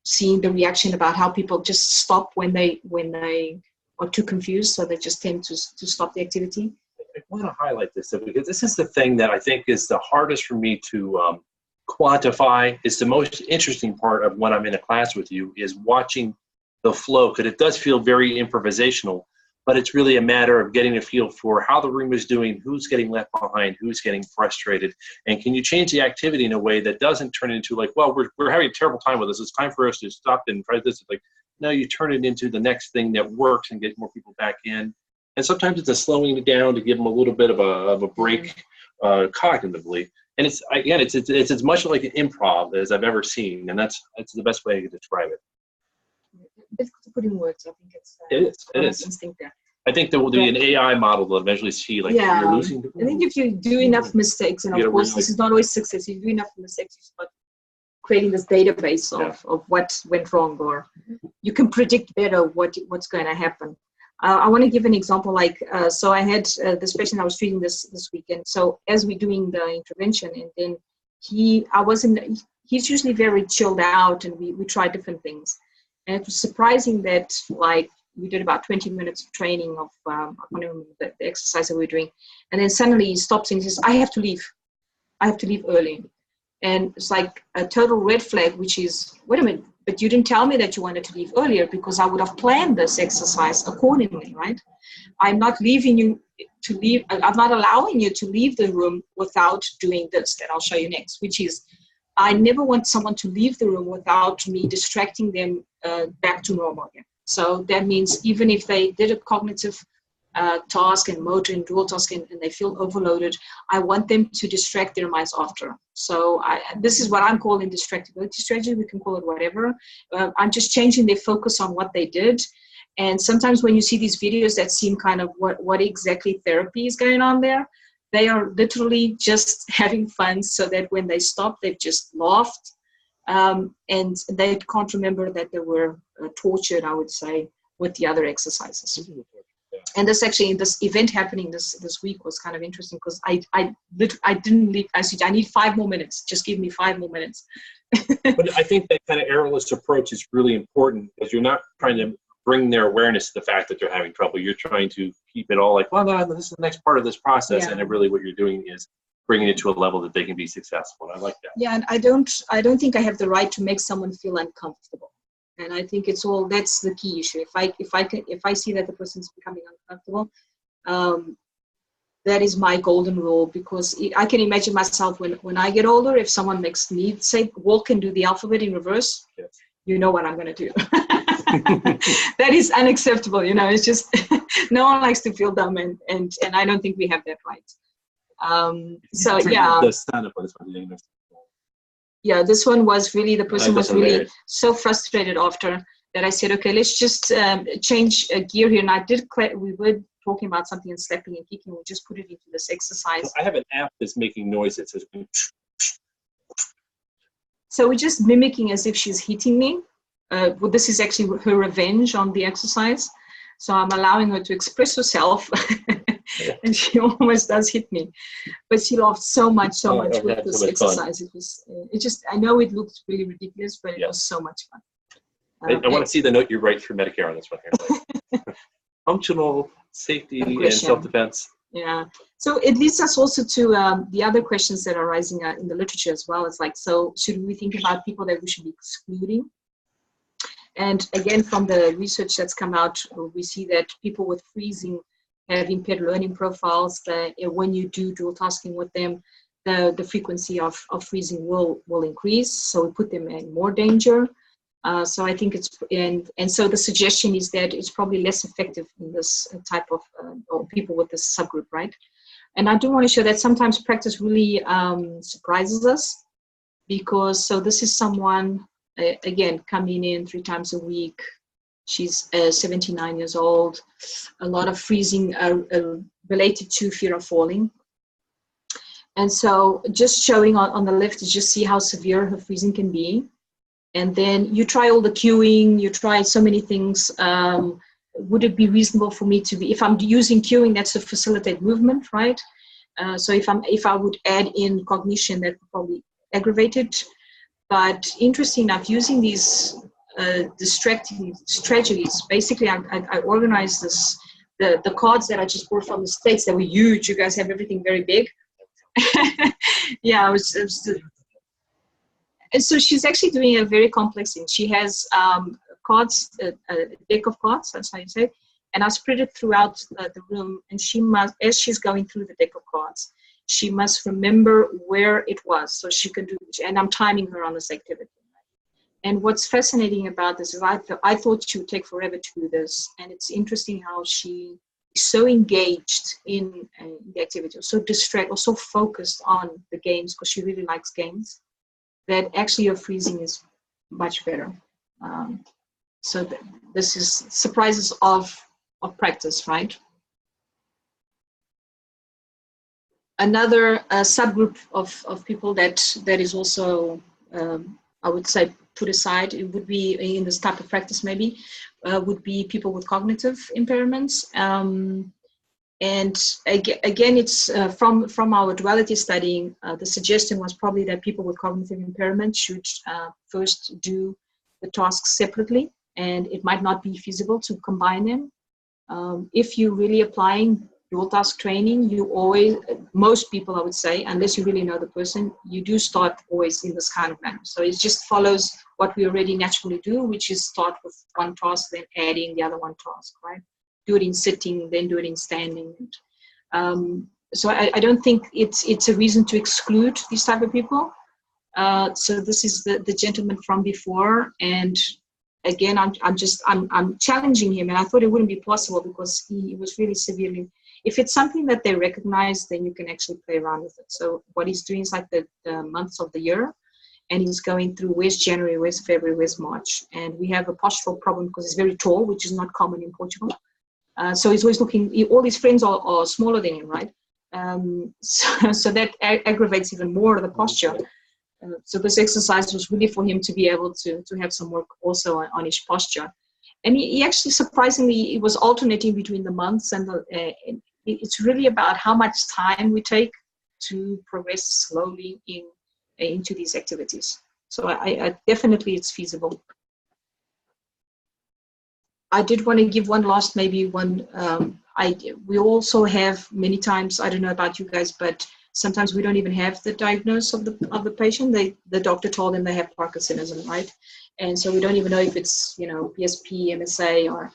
seeing the reaction about how people just stop when they are too confused, so they just tend to stop the activity. I want to highlight this, because this is the thing that I think is the hardest for me to quantify. It's the most interesting part of when I'm in a class with you, is watching the flow, because it does feel very improvisational, but it's really a matter of getting a feel for how the room is doing, who's getting left behind, who's getting frustrated, and can you change the activity in a way that doesn't turn into like, well, we're having a terrible time with this, it's time for us to stop and try this. It's like, no, you turn it into the next thing that works and get more people back in. And sometimes it's a slowing it down to give them a little bit of a break cognitively. And it's as much like an improv as I've ever seen, and that's the best way I can describe it. Difficult to put in words. I think it is. Instinct there. I think there will be an AI model that eventually see, like, you're losing. I think if you do enough mistakes, and of course this is not always success, if you do enough mistakes, you start creating this database of what went wrong, or you can predict better what's going to happen. I want to give an example, like, so I had this patient I was treating this weekend. So as we're doing the intervention, and then he's usually very chilled out, and we try different things. And it was surprising that, like, we did about 20 minutes of training of, I can't remember the exercise that we were doing. And then suddenly he stops and he says, I have to leave early. And it's like a total red flag, which is, wait a minute, but you didn't tell me that you wanted to leave earlier, because I would have planned this exercise accordingly, right? I'm not leaving you to leave. I'm not allowing you to leave the room without doing this that I'll show you next, which is, I never want someone to leave the room without me distracting them back to normal again. So that means even if they did a cognitive task and motor and dual task and they feel overloaded, I want them to distract their minds after. So this is what I'm calling distractibility strategy. We can call it whatever. I'm just changing their focus on what they did. And sometimes when you see these videos that seem kind of what exactly therapy is going on there, they are literally just having fun, so that when they stop, they've just laughed. And they can't remember that they were tortured, I would say, with the other exercises. And this event happening this week was kind of interesting, because I didn't leave. I said, I need 5 more minutes. Just give me 5 more minutes. But I think that kind of errorless approach is really important, because you're not trying to bring their awareness to the fact that they're having trouble. You're trying to keep it all like, well, no, this is the next part of this process. Yeah. And really what you're doing is bringing it to a level that they can be successful. And I like that. Yeah, and I don't think I have the right to make someone feel uncomfortable. And I think that's the key issue. If I see that the person's becoming uncomfortable, that is my golden rule, because I can imagine myself when I get older, if someone makes me say walk and do the alphabet in reverse, Yes. You know what I'm going to do. That is unacceptable. It's just no one likes to feel dumb, and I don't think we have that right. So yeah. The stand-up one is funny. Yeah, this one was really, the person was really hilarious. so frustrated after that I said, okay, let's just change gear here. And we were talking about something and slapping and kicking. We'll just put it into this exercise. I have an app that's making noise that says. So we're just mimicking as if she's hitting me. Well, this is actually her revenge on the exercise. So I'm allowing her to express herself. And she almost does hit me, but she laughed so much with this exercise. I know it looked really ridiculous, but it was so much fun. I want to see the note you write for Medicare on this one here. Functional safety and self-defense. Yeah. So it leads us also to the other questions that are rising in the literature as well. It's like, so should we think about people that we should be excluding? And again, from the research that's come out, we see that people with freezing have impaired learning profiles. That when you do dual tasking with them, the frequency of freezing will increase. So we put them in more danger. So I think and so the suggestion is that it's probably less effective in this type of or people with this subgroup, right? And I do want to show that sometimes practice really surprises us, because so this is someone again coming in 3 times a week. She's 79 years old. A lot of freezing related to fear of falling. And so just showing on the left is just see how severe her freezing can be. And then you try all the cueing, you try so many things. Would it be reasonable for me to be, if I'm using cueing, that's to facilitate movement, right? So if I would add in cognition, that would probably aggravate it. But interesting enough, using these distracting strategies, basically I organized the cards that I just brought from the States that were huge. You guys have everything very big. Yeah, and so she's actually doing a very complex thing. She has cards, a deck of cards, that's how you say it, and I spread it throughout the room. And she must, as she's going through the deck of cards, she must remember where it was so she can do it. And I'm timing her on this activity. And what's fascinating about this is I thought she would take forever to do this. And it's interesting how she is so engaged in the activity, or so distracted, or so focused on the games, because she really likes games, that actually her freezing is much better. So this is surprises of practice, right? Another subgroup of people that is also, I would say, put aside, it would be in this type of practice maybe, would be people with cognitive impairments. And again, it's from our duality studying, the suggestion was probably that people with cognitive impairment should first do the tasks separately, and it might not be feasible to combine them. If you're really applying dual task training, you always, most people I would say, unless you really know the person, you do start always in this kind of manner. So it just follows what we already naturally do, which is start with one task, then adding the other one task, right? Do it in sitting, then do it in standing. So I don't think it's a reason to exclude these type of people. So this is the gentleman from before, and again, I'm challenging him, and I thought it wouldn't be possible because he was really severely. If it's something that they recognize, then you can actually play around with it. So what he's doing is like the months of the year, and he's going through where's January, where's February, where's March, and we have a postural problem because he's very tall, which is not common in Portugal. So he's always looking, all his friends are smaller than him, right? So that aggravates even more the posture. So this exercise was really for him to be able to have some work also on his posture. And he actually, surprisingly, it was alternating between the months, and it's really about how much time we take to progress slowly into these activities. So I definitely, it's feasible. I did want to give one last, maybe one idea. We also have many times, I don't know about you guys, but sometimes we don't even have the diagnosis of the patient. The doctor told them they have Parkinsonism, right? And so we don't even know if it's, PSP, MSA, or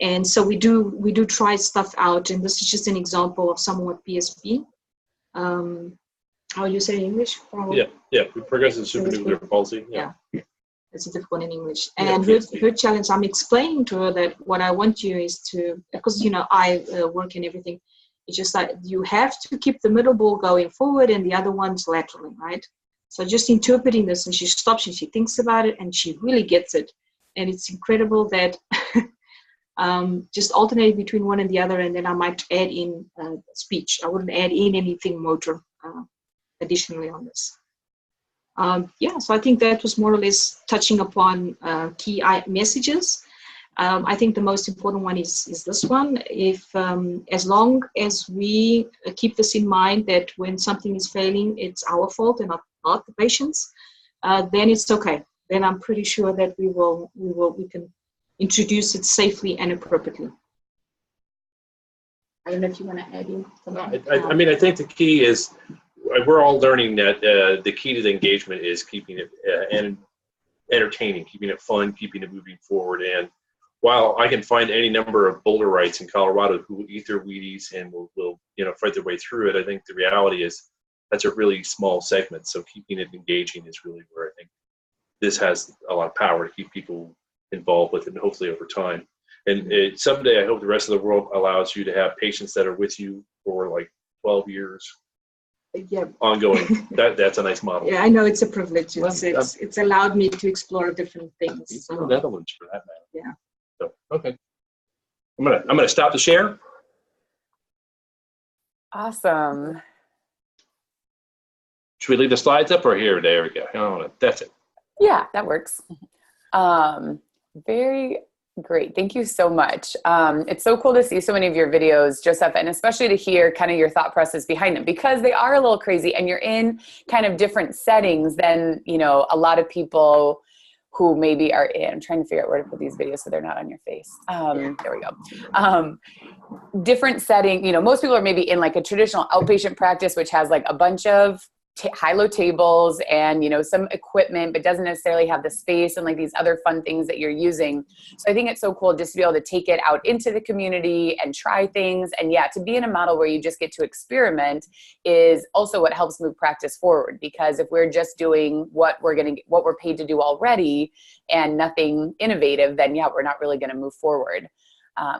and so we do try stuff out. And this is just an example of someone with PSP. How you say in English? Yeah, progressive supranuclear palsy. Yeah. It's difficult in English. And her challenge, I'm explaining to her that what I want you is to, because, I work in everything, it's just like you have to keep the middle ball going forward and the other one's laterally, right? So just interpreting this, and she stops and she thinks about it and she really gets it. And it's incredible that just alternate between one and the other, and then I might add in speech. I wouldn't add in anything motor additionally on this. So I think that was more or less touching upon key messages. I think the most important one is this one. If as long as we keep this in mind, that when something is failing, it's our fault and not the patient's, then it's okay. Then I'm pretty sure that we can introduce it safely and appropriately. I don't know if you want to add in something. I think the key is, we're all learning that the key to the engagement is keeping it entertaining, keeping it fun, keeping it moving forward. And while I can find any number of boulderites in Colorado who will eat their Wheaties and will fight their way through it, I think the reality is that's a really small segment. So keeping it engaging is really where I think this has a lot of power to keep people involved with it, and hopefully over time. And someday I hope the rest of the world allows you to have patients that are with you for like 12 years. Yeah. Ongoing. That's a nice model. Yeah, I know, it's a privilege. It's allowed me to explore different things. So. The Netherlands, for that matter. Yeah. So okay, I'm gonna stop the share. Awesome. Should we leave the slides up or here? There we go. Oh, that's it. Yeah, that works. Very great. Thank you so much. It's so cool to see so many of your videos, Josefa, and especially to hear kind of your thought process behind them, because they are a little crazy and you're in kind of different settings than, a lot of people who maybe are in. I'm trying to figure out where to put these videos so they're not on your face. There we go. Different setting, most people are maybe in like a traditional outpatient practice, which has like a bunch of high-low tables and, some equipment, but doesn't necessarily have the space and like these other fun things that you're using. So I think it's so cool just to be able to take it out into the community and try things. And to be in a model where you just get to experiment is also what helps move practice forward. Because if we're just doing what we're paid to do already and nothing innovative, then we're not really going to move forward.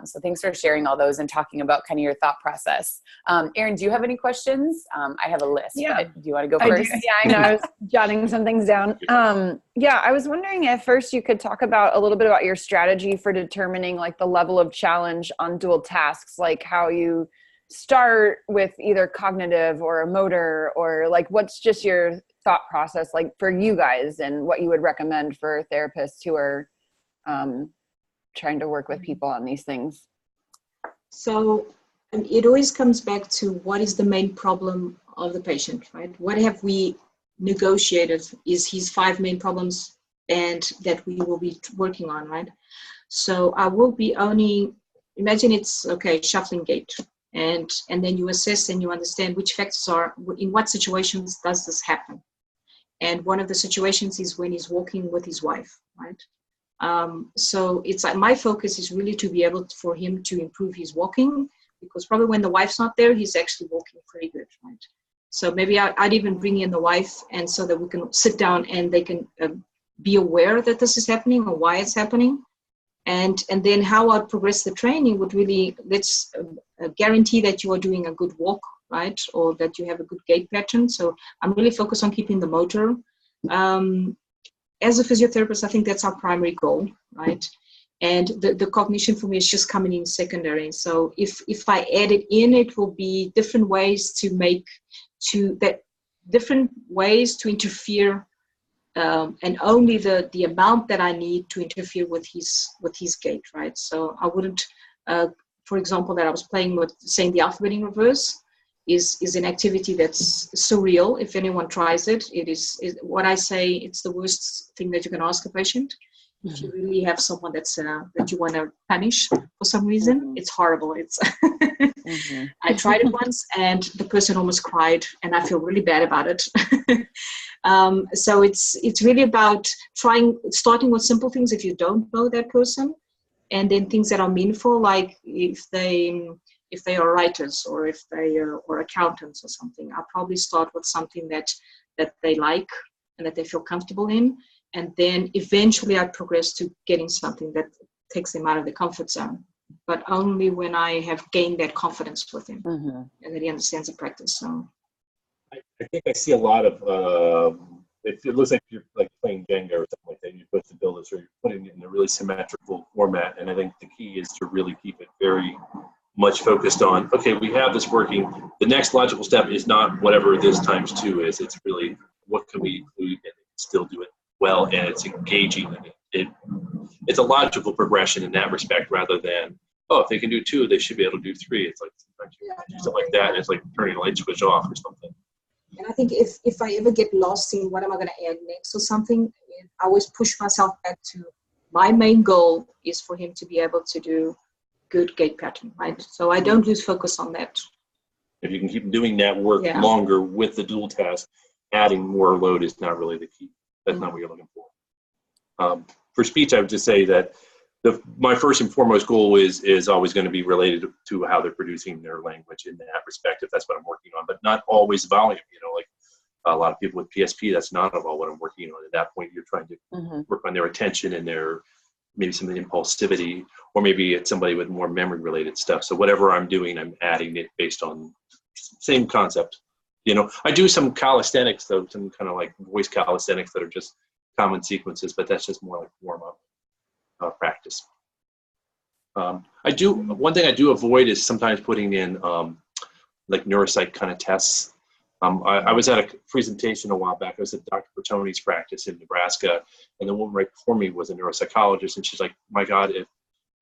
So thanks for sharing all those and talking about kind of your thought process. Erin, do you have any questions? I have a list. Yeah. Do you want to go first? I know. I was jotting some things down. I was wondering if first you could talk about a little bit about your strategy for determining like the level of challenge on dual tasks, like how you start with either cognitive or a motor, or like what's just your thought process like for you guys and what you would recommend for therapists who are trying to work with people on these things. So it always comes back to what is the main problem of the patient, right? What have we negotiated is his 5 main problems and that we will be working on, right? So I will be only, imagine it's, shuffling gait. And then you assess and you understand which factors are, in what situations does this happen? And one of the situations is when he's walking with his wife, right? So it's like my focus is really to be able for him to improve his walking, because probably when the wife's not there, he's actually walking pretty good, right? So maybe I'd even bring in the wife, and so that we can sit down and they can be aware that this is happening or why it's happening. And then how I'd progress the training would really, let's guarantee that you are doing a good walk, right? Or that you have a good gait pattern. So I'm really focused on keeping the motor. As a physiotherapist, I think that's our primary goal, right? And the cognition for me is just coming in secondary. So if I add it in, it will be different ways to interfere, and only the amount that I need to interfere with his gait, right? So I wouldn't, for example, that I was playing with saying the alphabet in reverse is an activity that's surreal. If anyone tries it, it is what I say, it's the worst thing that you can ask a patient. If you really have someone that's that you want to punish for some reason, it's horrible. It's I tried it once, and the person almost cried, and I feel really bad about it. So it's really about starting with simple things if you don't know that person, and then things that are meaningful, like if they are writers or if they are or accountants or something. I'll probably start with something that they like and that they feel comfortable in. And then eventually I progress to getting something that takes them out of the comfort zone, but only when I have gained that confidence with him and that he understands the practice. So I think I see a lot of, it looks like you're like playing Jenga or something like that. You're supposed to build this, or you're putting it in a really symmetrical format. And I think the key is to really keep it very much focused on, okay, we have this working. The next logical step is not whatever this times 2 is. It's really what can we include and still do it well, and it's engaging, and it's a logical progression in that respect, rather than, oh, if they can do 2, they should be able to do 3. It's like sometimes you do something like that, and it's like turning a light switch off or something. And I think if I ever get lost in what am I going to add next or something, I always push myself back to my main goal is for him to be able to do good gait pattern, right? So I don't lose focus on that. If you can keep doing that work longer with the dual task, adding more load is not really the key. That's not what you're looking for. For speech, I would just say that my first and foremost goal is always going to be related to how they're producing their language in that respect, if that's what I'm working on, but not always volume. Like a lot of people with PSP, that's not at all what I'm working on. At that point, you're trying to work on their attention and their maybe some of the impulsivity, or maybe it's somebody with more memory related stuff. So whatever I'm doing, I'm adding it based on same concept. I do some calisthenics, though, some kind of like voice calisthenics that are just common sequences, but that's just more like warm-up practice. One thing I do avoid is sometimes putting in like neuropsych kind of tests. I was at a presentation a while back. I was at Dr. Bertoni's practice in Nebraska, and the woman right before me was a neuropsychologist, and she's like, my God, if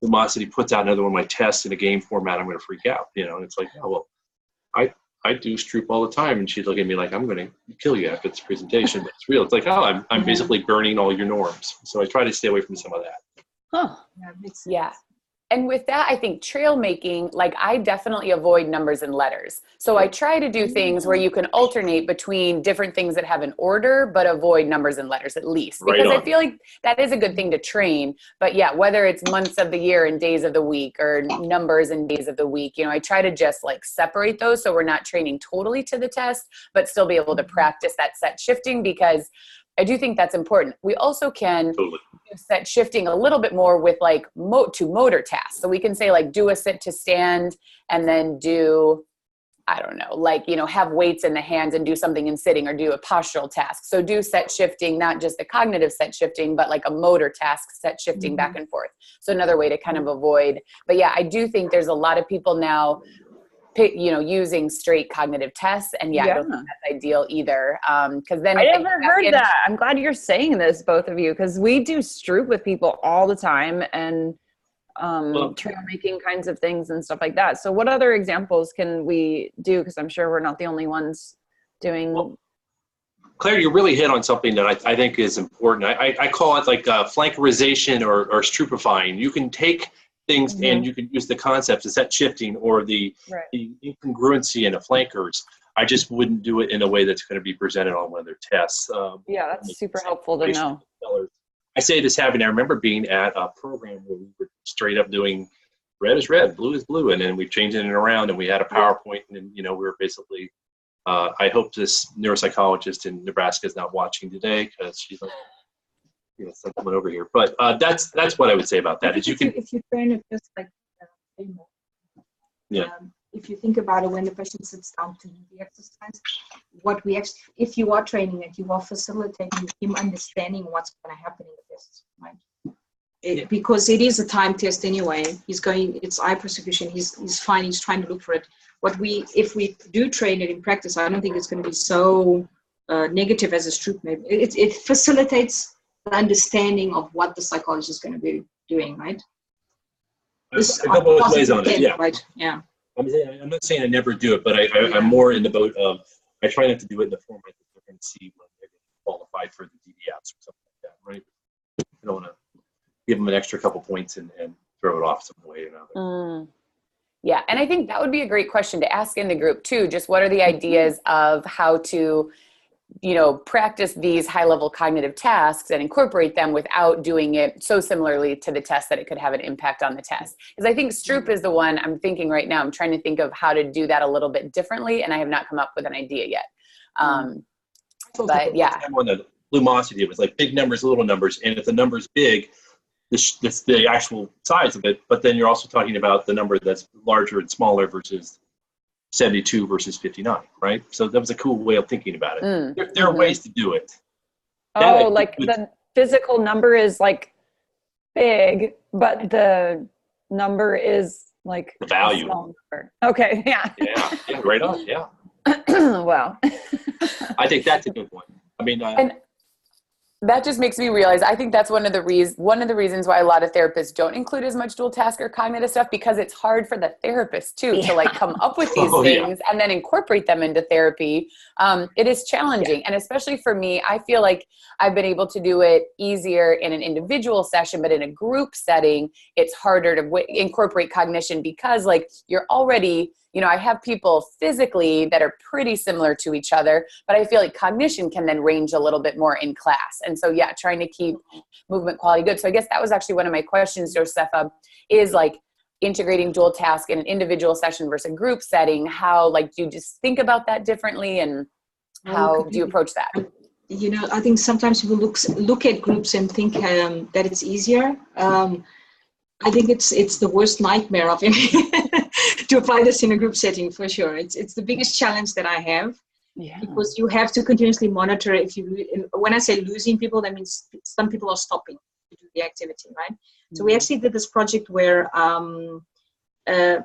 Lumosity puts out another one of my tests in a game format, I'm going to freak out. And it's like, oh, well, I do Stroop all the time, and she'd look at me like, I'm going to kill you after this presentation, but it's real. It's like, oh, I'm basically burning all your norms. So I try to stay away from some of that. Huh. Yeah. And with that, I think trail making, like I definitely avoid numbers and letters. So I try to do things where you can alternate between different things that have an order, but avoid numbers and letters at least. Because I feel like that is a good thing to train. But yeah, whether it's months of the year and days of the week or numbers and days of the week, I try to just like separate those so we're not training totally to the test, but still be able to practice that set shifting, because I do think that's important. We also can do set shifting a little bit more with like to motor tasks. So we can say like do a sit to stand and then do, I don't know, like, have weights in the hands and do something in sitting, or do a postural task. So do set shifting, not just the cognitive set shifting, but like a motor task set shifting back and forth. So another way to kind of avoid. But yeah, I do think there's a lot of people now using straight cognitive tests, and I don't think that's ideal either. Because then I never heard that. I'm glad you're saying this, both of you, because we do Stroop with people all the time, and trail making kinds of things and stuff like that. So what other examples can we do? Because I'm sure we're not the only ones doing. Well, Claire, you really hit on something that I think is important. I call it like flankerization or stroopifying. You can take things and you can use the concepts of set shifting or the incongruency in the flankers. I just wouldn't do it in a way that's going to be presented on one of their tests. That's super helpful to know. I say this having, I remember being at a program where we were straight up doing red is red, blue is blue, and then we changed it around, and we had a PowerPoint, and we were basically, I hope this neuropsychologist in Nebraska is not watching today, because she's like, send someone over here. But that's what I would say about that. Is you can, if you train it just like if you think about it, when the patient sits down to do the exercise, if you are training it, you are facilitating him understanding what's going to happen in the test, right? Because it is a time test anyway. It's eye persecution. He's fine. He's trying to look for it. If we do train it in practice, I don't think it's going to be so negative as a Stroop. Maybe it facilitates the understanding of what the psychologist is going to be doing, right? A couple of ways on it, right? Yeah. I'm not saying I never do it, but I'm more in the boat of I try not to do it in the format that they're going to see when they're qualified for the DDS or something like that, right? I don't want to give them an extra couple points and throw it off some way or another. Yeah, and I think that would be a great question to ask in the group too. Just what are the ideas of how to, practice these high-level cognitive tasks and incorporate them without doing it so similarly to the test that it could have an impact on the test. Because I think Stroop is the one I'm thinking right now. I'm trying to think of how to do that a little bit differently, and I have not come up with an idea yet. But yeah. On the lumosity, it was like big numbers, little numbers, and if the number's big, that's the actual size of it, but then you're also talking about the number that's larger and smaller versus 72 versus 59, right? So that was a cool way of thinking about it. There are ways to do it. The physical number is like big, but the number is like the value. Okay, yeah. Yeah, right on, yeah. Wow. I think that's a good one. I mean, and that just makes me realize, I think that's one of the reasons why a lot of therapists don't include as much dual task or cognitive stuff, because it's hard for the therapist too to like come up with these things and then incorporate them into therapy. It is challenging. And especially for me, I feel like I've been able to do it easier in an individual session, but in a group setting, it's harder to incorporate cognition because like you're already, I have people physically that are pretty similar to each other, but I feel like cognition can then range a little bit more in class. And so, trying to keep movement quality good. So I guess that was actually one of my questions, Josefa, is like integrating dual task in an individual session versus a group setting. How, like, do you just think about that differently, and how do you approach that? I think sometimes people look at groups and think that it's easier. I think it's the worst nightmare of it to apply this in a group setting, for sure. It's the biggest challenge that I have, because you have to continuously monitor. When I say losing people, that means some people are stopping to do the activity, right? So we actually did this project where you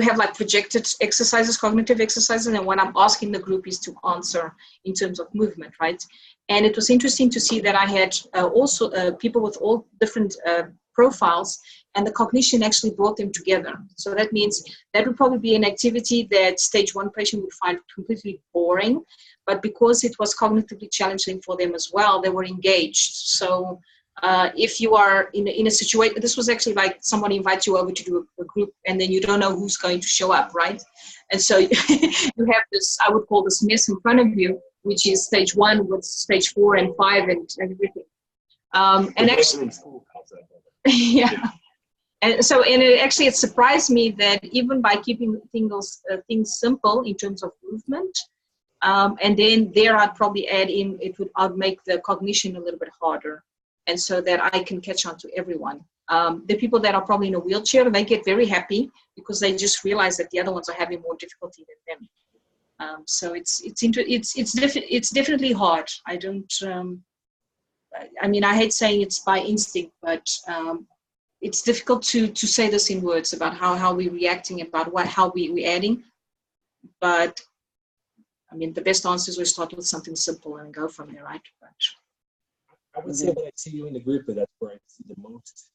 have like projected exercises, cognitive exercises, and what I'm asking the group is to answer in terms of movement, right? And it was interesting to see that I had also people with all different profiles, and the cognition actually brought them together. So that means that would probably be an activity that stage 1 patient would find completely boring, but because it was cognitively challenging for them as well, they were engaged. So if you are in a situation, this was actually like someone invites you over to do a group, and then you don't know who's going to show up, right? And so you have this, I would call this mess in front of you, which is stage 1 with stage 4 and 5 and everything. And actually, And so, it surprised me that even by keeping things simple in terms of movement, and then there I'd probably add in, I'd make the cognition a little bit harder, and so that I can catch on to everyone. The people that are probably in a wheelchair, they get very happy because they just realize that the other ones are having more difficulty than them. So it's definitely hard. I don't. I hate saying it's by instinct, but it's difficult to say this in words about how we're reacting, about how we're adding. But the best answer is we start with something simple and go from there, right? But I would say that I see you in the group, that that's where I see the most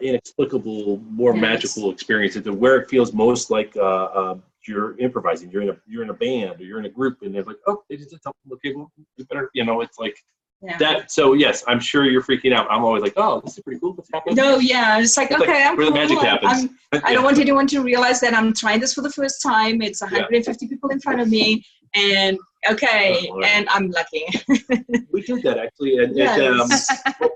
inexplicable, more magical experiences, where it feels most like you're improvising. You're in a band, or you're in a group, and they're like, oh, they just did something. Okay, well, we better, it's like. Yeah. That, so yes, I'm sure you're freaking out. I'm always like, oh, this is pretty cool. What's happening? No, yeah, it's like, okay, I'm where cool. The magic happens. I don't want anyone to realize that I'm trying this for the first time. It's 150 people in front of me, and and I'm lucky. We did that actually at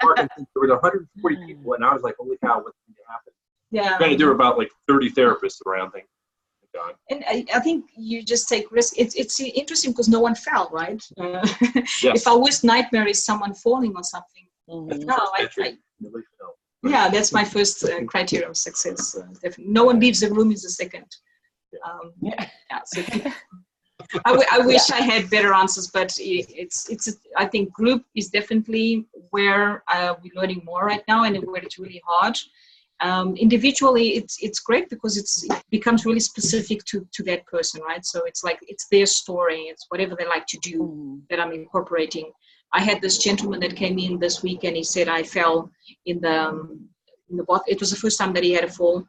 Parkinson. There were 140 people, and I was like, holy cow, what's going to happen? Yeah, there were about like 30 therapists around. God. And I think you just take risk. It's interesting because no one fell, right? Yes. If our worst nightmare is someone falling or something, that's my first criteria of success. Definitely. No one leaves the room is the second. So I wish I had better answers, but I think group is definitely where we're learning more right now, and where it's really hard. Individually, it's great because it becomes really specific to that person, right? So it's like it's their story, it's whatever they like to do that I'm incorporating. I had this gentleman that came in this week, and he said I fell in the bath. It was the first time that he had a fall,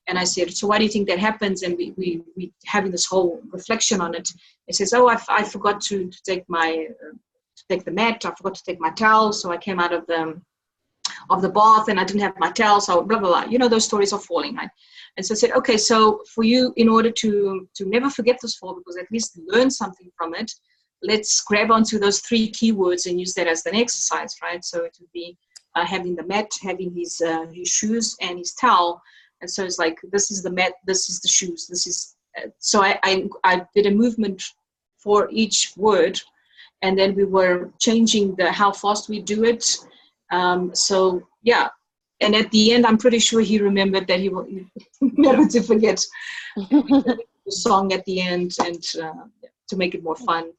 and I said, so why do you think that happens? And we having this whole reflection on it. He says, oh, I forgot to take the mat. I forgot to take my towel, so I came out of the of the bath and I didn't have my towel, so blah, blah, blah. You know, those stories of falling, right? And so I said, okay, so for you, in order to never forget this fall, because at least learn something from it, let's grab onto those 3 keywords and use that as an exercise, right? So it would be having the mat, having his shoes and his towel. And so it's like, this is the mat, this is the shoes, this is, so I did a movement for each word, and then we were changing how fast we do it. So yeah, and at the end, I'm pretty sure he remembered that he will never to forget the song at the end, and to make it more fun.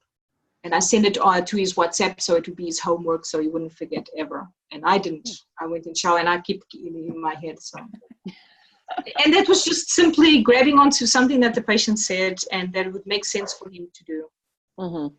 And I sent it to his WhatsApp, so it would be his homework, so he wouldn't forget ever. And I didn't. I went in shower, and I keep it in my head. So, and that was just simply grabbing onto something that the patient said, and that would make sense for him to do. Mm-hmm.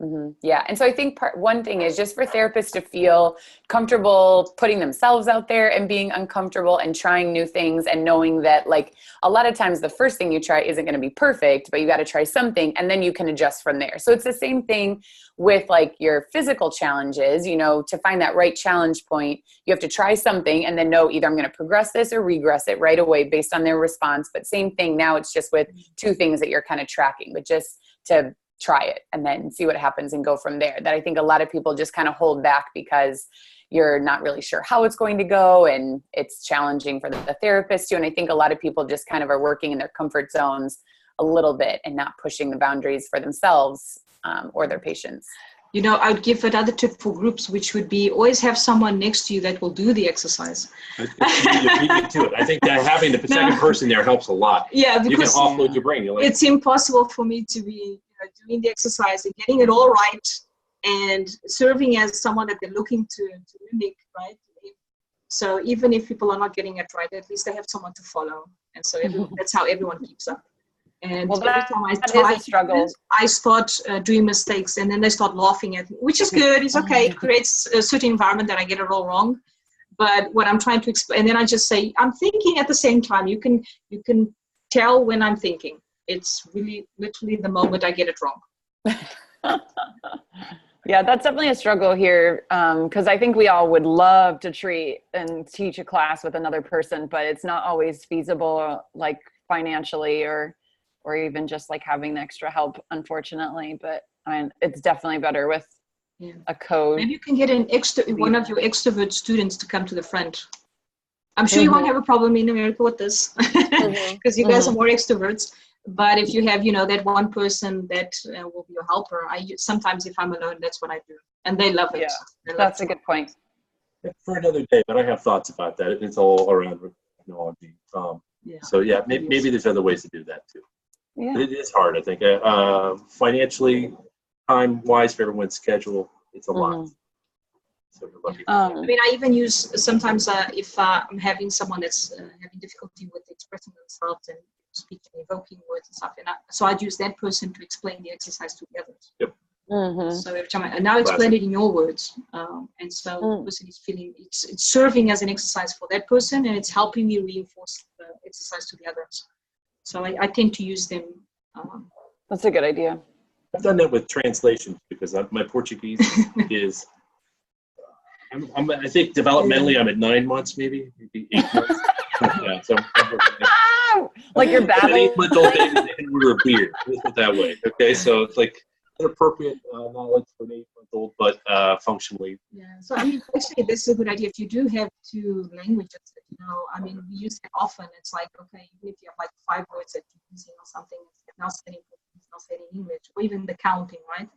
Mm-hmm. Yeah. And so I think one thing is just for therapists to feel comfortable putting themselves out there and being uncomfortable and trying new things, and knowing that, like, a lot of times the first thing you try isn't going to be perfect, but you got to try something and then you can adjust from there. So it's the same thing with like your physical challenges, you know, to find that right challenge point, you have to try something and then know either I'm going to progress this or regress it right away based on their response. But same thing now, it's just with 2 things that you're kind of tracking, but just to try it and then see what happens and go from there. That I think a lot of people just kind of hold back because you're not really sure how it's going to go, and it's challenging for the therapist too. And I think a lot of people just kind of are working in their comfort zones a little bit and not pushing the boundaries for themselves or their patients. You know, I would give another tip for groups, which would be always have someone next to you that will do the exercise. You beat me to it. I think that having the second person there helps a lot. Yeah, because you can offload your brain. Like, it's impossible for me to be doing the exercise and getting it all right and serving as someone that they're looking to mimic, right? So even if people are not getting it right, at least they have someone to follow. And so that's how everyone keeps up. And every time I try to I start doing mistakes, and then they start laughing at me, which is good. It's okay. It creates a certain environment that I get it all wrong. But what I'm trying to explain, and then I just say, I'm thinking at the same time. You can tell when I'm thinking. It's really literally the moment I get it wrong. Yeah, that's definitely a struggle here, because I think we all would love to treat and teach a class with another person, but it's not always feasible, like financially or even just like having the extra help, unfortunately. But it's definitely better with a code. Maybe you can get one of your extrovert students to come to the front. I'm sure you won't have a problem in America with this, because you guys are more extroverts. But if you have, that one person that will be your helper, sometimes if I'm alone, that's what I do. And they love it. Yeah, that's a good point. For another day, but I have thoughts about that. It's all around technology. So yeah, maybe there's other ways to do that too. Yeah. But it is hard, I think. Financially, time-wise, for everyone's schedule, it's a lot. So you're lucky. I mean, I even use sometimes if I'm having someone that's having difficulty with expressing themselves and speaking, evoking words and stuff, so I'd use that person to explain the exercise to the others. Yep. So every time I now explain it in your words, and so the person is feeling it's serving as an exercise for that person, and it's helping me reinforce the exercise to the others. So I tend to use them. That's a good idea. I've done that with translation because my Portuguese is. I think developmentally I'm at 9 months, maybe 8 months. Yeah, so like you're babbling. 8-month-old baby and root a beard. Let's put it that way. Okay, so it's like inappropriate knowledge for an 8-month-old, but functionally. Yeah. So I mean, actually, this is a good idea. If you do have 2 languages, I mean, we use it often. It's like, okay, even if you have like 5 words that you're using or something, it's now saying Portuguese, now saying English, or even the counting, right?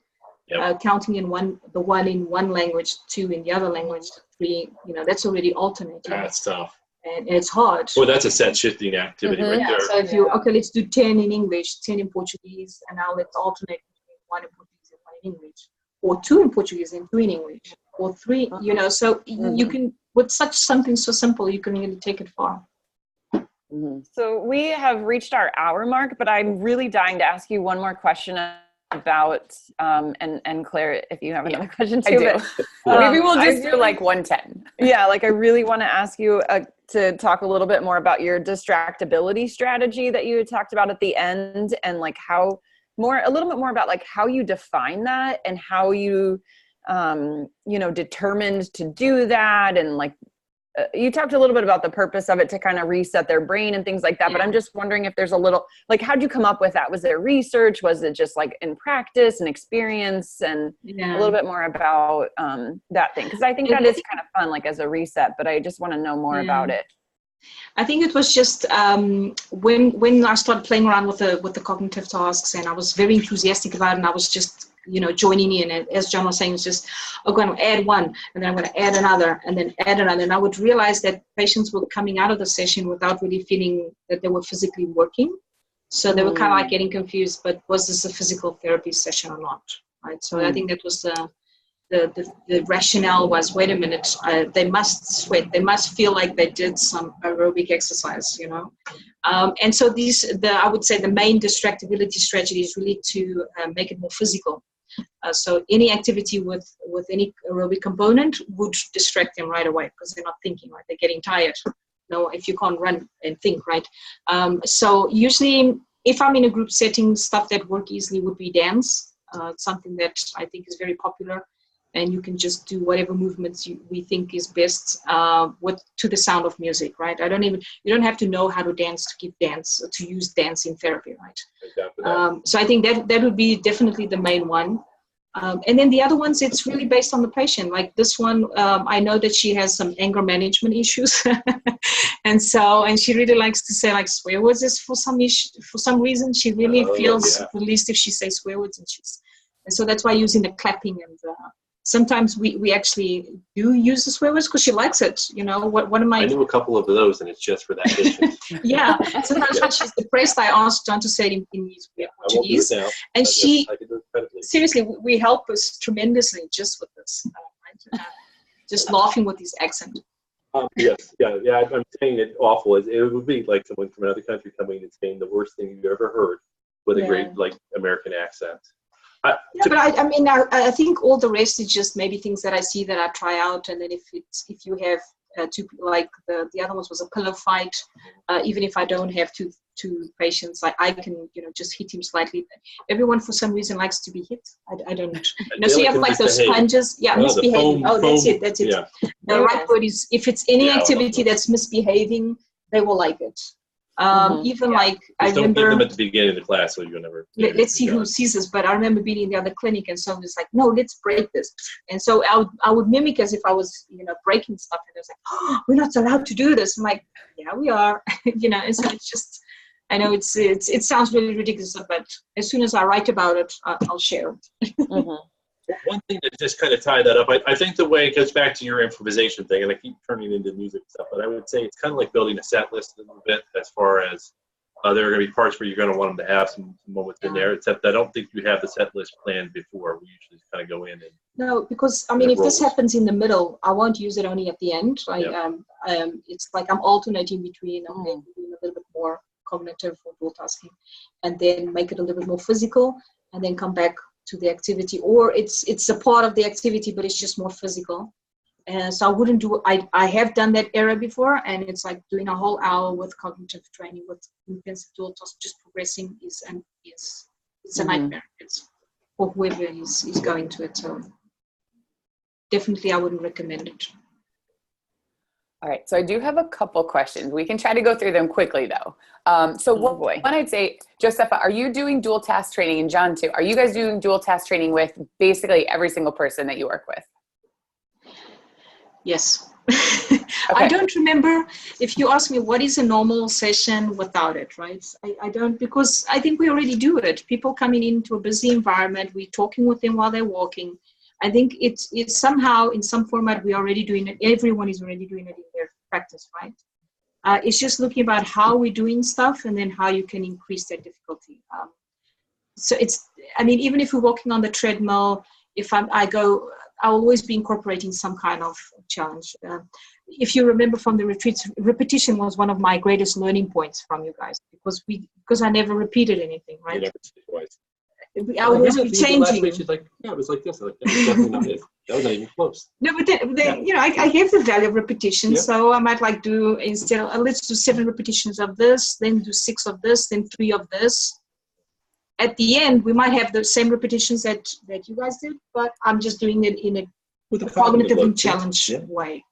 Yep. Counting in the 1 in one language, 2 in the other language, 3, that's already alternating. That's tough. And it's hard. Well, that's a set shifting activity right there. So if let's do 10 in English, 10 in Portuguese, and now let's alternate between 1 in Portuguese and 1 in English, or 2 in Portuguese and 2 in English, or 3, so you can, with something so simple, you can really take it far. So we have reached our hour mark, but I'm really dying to ask you one more question about, and Claire, if you have another question too. I do. But, maybe we'll just do like 110. Yeah, like I really want to ask you to talk a little bit more about your distractibility strategy that you had talked about at the end, and like a little bit more about like how you define that and how you, determined to do that, and like you talked a little bit about the purpose of it to kind of reset their brain and things like that, but I'm just wondering if there's a little, like, how'd you come up with that? Was there research? Was it just like in practice and experience, and a little bit more about that thing? Because I think that is kind of fun, like as a reset, but I just want to know more about it. I think it was just when I started playing around with the cognitive tasks, and I was very enthusiastic about it, and I was just joining in, and as John was saying, it's just, I'm going to add one, and then I'm going to add another, and then add another, and I would realize that patients were coming out of the session without really feeling that they were physically working, so they were kind of like getting confused, but was this a physical therapy session or not, right? So I think that was the rationale was, wait a minute, they must sweat, they must feel like they did some aerobic exercise, and so I would say the main distractibility strategy is really to make it more physical. So any activity with any aerobic component would distract them right away, because they're not thinking, right? They're getting tired. If you can't run and think, right? So usually, if I'm in a group setting, stuff that work easily would be dance. It's something that I think is very popular, and you can just do whatever movements we think is best to the sound of music, right? You don't have to know how to dance to use dance in therapy, right? Exactly. So I think that would be definitely the main one. And then the other ones, it's really based on the patient. Like this one, I know that she has some anger management issues, and she really likes to say like swear words. For some reason, she really feels released if she says swear words, and so that's why using the clapping and. Sometimes we actually do use the swear words because she likes it. I knew a couple of those, and it's just for that patient. Yeah. Sometimes when she's depressed, I ask John to say it in his Portuguese. And seriously, we help us tremendously just with this. Just laughing with his accent. Yes. Yeah. I'm saying it awful. It would be like someone from another country coming and saying the worst thing you've ever heard with a great American accent. But I think all the rest is just maybe things that I see that I try out, and then if you have two, like the other ones was a pillow fight, even if I don't have two patients, I can just hit him slightly. Everyone for some reason likes to be hit. I don't know. So you have like those sponges, misbehaving. That's it. Yeah. The right word is, if it's any activity that's misbehaving, they will like it. Even like I remember give them at the beginning of the class, so you'll never. Let's see who sees this. But I remember being in the other clinic, and someone was like, "No, let's break this." And so I would mimic as if I was, breaking stuff, and I was like, "Oh, we're not allowed to do this." I'm like, "Yeah, we are," And so it's just, I know it sounds really ridiculous, but as soon as I write about it, I'll share it. Mm-hmm. One thing to just kind of tie that up, I think the way it goes back to your improvisation thing, and I keep turning into music stuff, but I would say it's kind of like building a set list a little bit, as far as there are going to be parts where you're going to want them to have some moments in there, except I don't think you have the set list planned before. We usually kind of go in and... No, because, if this happens in the middle, I won't use it only at the end. It's like I'm alternating between doing a little bit more cognitive or dual tasking, and then make it a little bit more physical, and then come back to the activity, or it's a part of the activity, but it's just more physical. And so I wouldn't do, I have done that era before, and it's like doing a whole hour with cognitive training with intensive dual task, just progressing is a nightmare. It's for whoever is going to it. So definitely I wouldn't recommend it. All right, so I do have a couple questions. We can try to go through them quickly, though. One I'd say, Josefa, are you doing dual task training, and John too? Are you guys doing dual task training with basically every single person that you work with? Yes. Okay. I don't remember if you ask me what is a normal session without it, right? I don't, because I think we already do it. People coming into a busy environment, we're talking with them while they're walking. I think it's somehow in some format we're already doing it. Everyone is already doing it in their practice, right? It's just looking about how we're doing stuff and then how you can increase that difficulty. So even if we're walking on the treadmill, I'll always be incorporating some kind of challenge. If you remember from the retreats, repetition was one of my greatest learning points from you guys, because I never repeated anything, right? I would always be changing. She's like, yeah, it was like this. Like, that was definitely not it. That was not even close. No, but then I gave the value of repetition. Yeah. So I might do, instead of, let's do 7 repetitions of this, then do 6 of this, then 3 of this. At the end, we might have the same repetitions that you guys did, but I'm just doing it in a cognitively challenged way.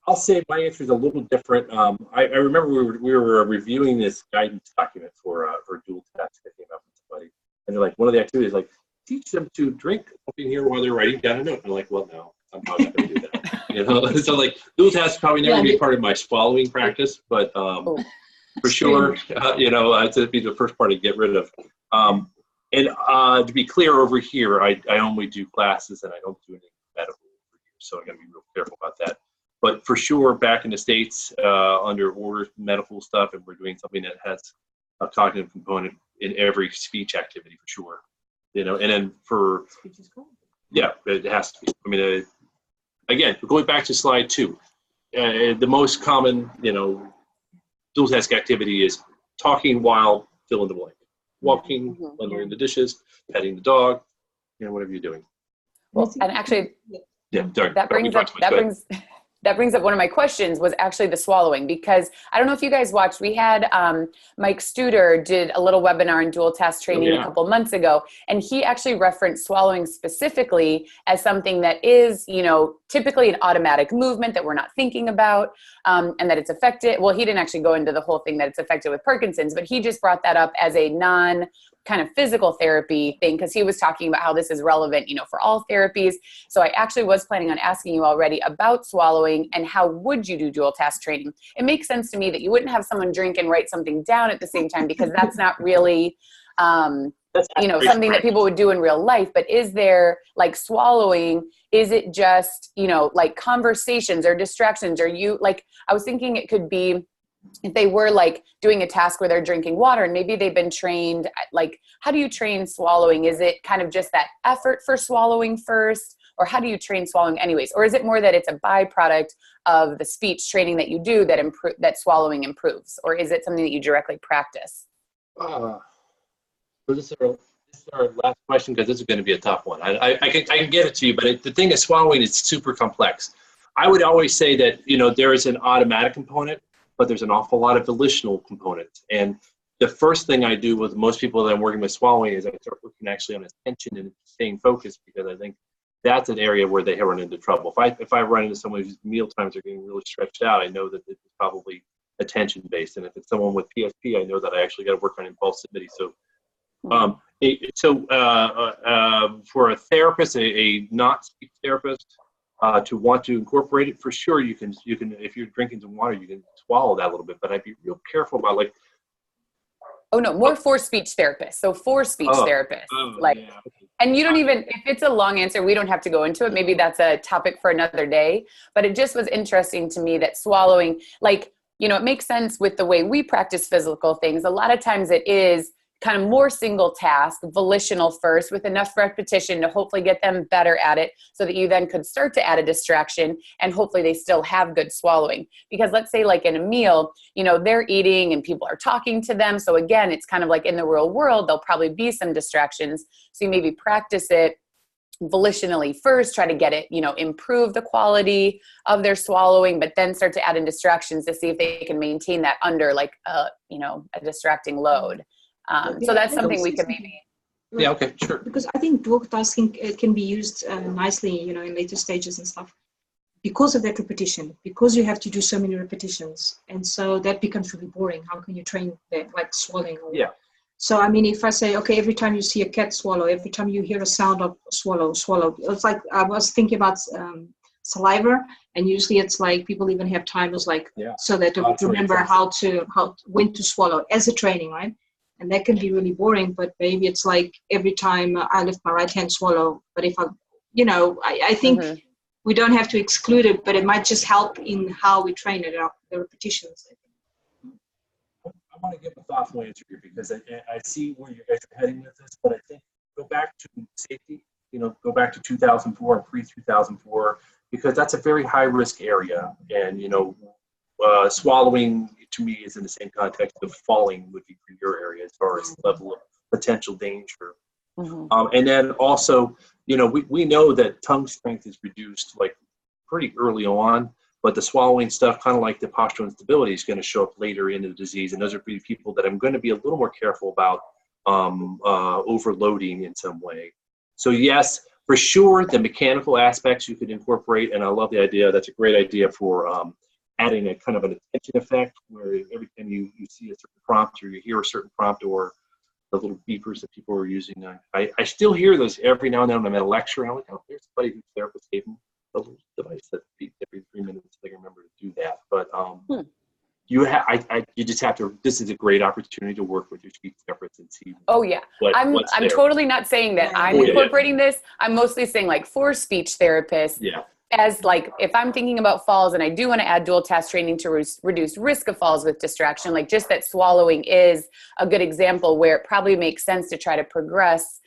I'll say my answer is a little different. I remember we were reviewing this guidance document for dual tests that came out with somebody, and they're like, one of the activities, like, teach them to drink something here while they're writing down a note. And I'm like, well, no, I'm probably not going to do that. So like, dual tests probably never be part of my swallowing practice, but for sure, it'd be the first part to get rid of. And to be clear, over here, I only do classes and I don't do anything medical over here, so I got to be real careful about that. But for sure, back in the States, under orders medical stuff, and we're doing something that has a cognitive component in every speech activity for sure. And then for it has to be. I mean, again, going back to slide 2, the most common dual task activity is talking while fill in the blank. Walking, unloading the dishes, petting the dog, whatever you're doing. Well, and actually, that brings up one of my questions, was actually the swallowing, because I don't know if you guys watched, we had Mike Studer did a little webinar on dual task training a couple months ago, and he actually referenced swallowing specifically as something that is, typically an automatic movement that we're not thinking about, and that it's affected. Well, he didn't actually go into the whole thing that it's affected with Parkinson's, but he just brought that up as a kind of physical therapy thing, because he was talking about how this is relevant, for all therapies. So I actually was planning on asking you already about swallowing and how would you do dual task training. It makes sense to me that you wouldn't have someone drink and write something down at the same time, because that's not really, something that people would do in real life. But is there, like, swallowing, is it just, like conversations or distractions, or I was thinking it could be, if they were like doing a task where they're drinking water and maybe they've been trained, like, how do you train swallowing? Is it kind of just that effort for swallowing first, or how do you train swallowing anyways? Or is it more that it's a byproduct of the speech training that you do that swallowing improves? Or is it something that you directly practice? So this is our last question, because this is going to be a tough one. I can get it to you, but the thing is, swallowing is super complex. I would always say that, there is an automatic component, but there's an awful lot of volitional components. And the first thing I do with most people that I'm working with swallowing is I start working actually on attention and staying focused, because I think that's an area where they run into trouble. If I run into someone whose meal times are getting really stretched out, I know that it's probably attention based. And if it's someone with PSP, I know that I actually got to work on impulsivity. So, for a therapist, a not speech therapist, to want to incorporate it, for sure you can if you're drinking some water, you can swallow that a little bit, but I'd be real careful about more for speech therapists. So for speech therapists, and you don't even, if it's a long answer, we don't have to go into it. Maybe that's a topic for another day, but it just was interesting to me that swallowing, it makes sense with the way we practice physical things. A lot of times it is kind of more single task, volitional first, with enough repetition to hopefully get them better at it, so that you then could start to add a distraction and hopefully they still have good swallowing. Because let's say like in a meal, they're eating and people are talking to them. So again, it's kind of like in the real world, there'll probably be some distractions. So you maybe practice it volitionally first, try to get it, improve the quality of their swallowing, but then start to add in distractions to see if they can maintain that under a distracting load. So that's something we could maybe. Yeah, okay, sure. Because I think dual tasking can be used nicely, in later stages and stuff, because of that repetition, because you have to do so many repetitions. And so that becomes really boring. How can you train that, like swallowing? So, I mean, if I say, okay, every time you see a cat swallow, every time you hear a sound of swallow, it's like, I was thinking about saliva, and usually it's like people even have timers, so that to remember when to swallow as a training, right? And that can be really boring, but maybe it's like every time I lift my right hand, swallow. But if I think we don't have to exclude it, but it might just help in how we train it, the repetitions. I want to give a thoughtful answer here, because I see where you guys are heading with this, but I think go back to safety, go back to 2004 and pre-2004, because that's a very high risk area. And, swallowing to me is in the same context of falling would be for your area as far as level of potential danger. And then also, we know that tongue strength is reduced pretty early on, but the swallowing stuff, kind of like the postural instability, is going to show up later in the disease. And those are people that I'm going to be a little more careful about overloading in some way. So yes, For sure, the mechanical aspects you could incorporate, and I love the idea. That's a great idea for adding a kind of an attention effect, where every time you see a certain prompt or you hear a certain prompt, or the little beepers that people are using. I still hear those every now and then when I'm at a lecture, and I'm like, oh, there's somebody whose therapist gave me a little device that beeps every 3 minutes. I remember to do that. But you just have to. This is a great opportunity to work with your speech therapists and see. Oh yeah, I'm totally not saying that I'm incorporating this. I'm mostly saying like for speech therapists. Yeah. As like, if I'm thinking about falls and I do want to add dual task training to reduce risk of falls with distraction, like just that swallowing is a good example where it probably makes sense to try to progress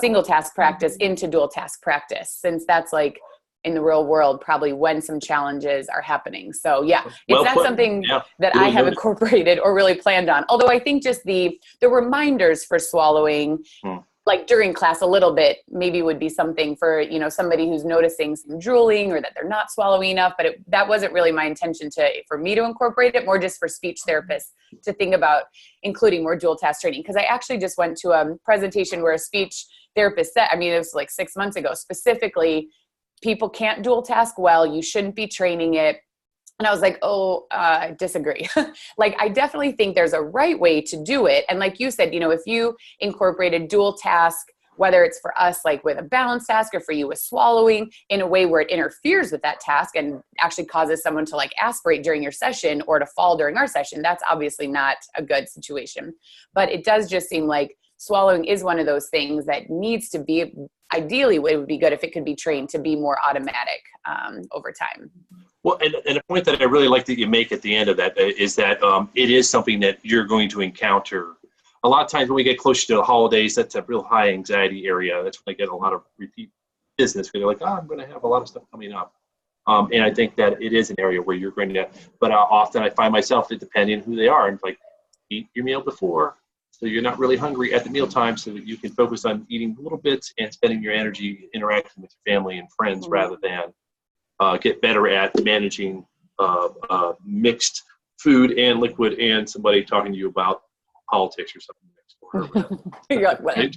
single task practice into dual task practice, since that's like in the real world, probably when some challenges are happening. So yeah, it's not something that I have incorporated or really planned on. Although I think just the reminders for swallowing, like during class a little bit, maybe would be something for, somebody who's noticing some drooling or that they're not swallowing enough, but that wasn't really my intention for me to incorporate it, more just for speech therapists to think about including more dual task training. Because I actually just went to a presentation where a speech therapist said, it was like 6 months ago, specifically, people can't dual task well, you shouldn't be training it. And I was like, I disagree. Like, I definitely think there's a right way to do it. And like you said, if you incorporated dual task, whether it's for us, like with a balance task, or for you with swallowing, in a way where it interferes with that task and actually causes someone to like aspirate during your session or to fall during our session, that's obviously not a good situation. But it does just seem like swallowing is one of those things that needs to be, ideally it would be good if it could be trained to be more automatic over time. Well, and a point that I really like that you make at the end of that is that it is something that you're going to encounter. A lot of times when we get closer to the holidays, that's a real high anxiety area. That's when I get a lot of repeat business, because they're like, I'm going to have a lot of stuff coming up. And I think that it is an area where you're going to, but often I find myself, depending on who they are, and like, eat your meal before, so you're not really hungry at the mealtime, so that you can focus on eating little bits and spending your energy interacting with your family and friends, rather than get better at managing mixed food and liquid and somebody talking to you about politics or something next door. You're like, what?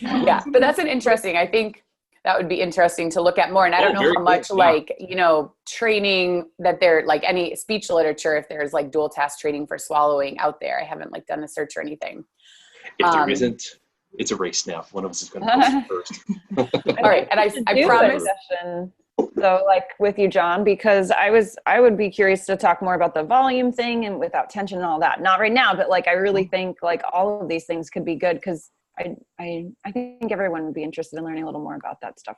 Yeah, but that's I think that would be interesting to look at more. And I don't know how much training that there, like any speech literature, if there's like dual task training for swallowing out there. I haven't like done a search or anything. If there isn't, it's a race now. One of us is going to post it first. All right. And I promise. So like with you, John, because I would be curious to talk more about the volume thing and without tension and all that. Not right now, but like, I really think like all of these things could be good, because I think everyone would be interested in learning a little more about that stuff.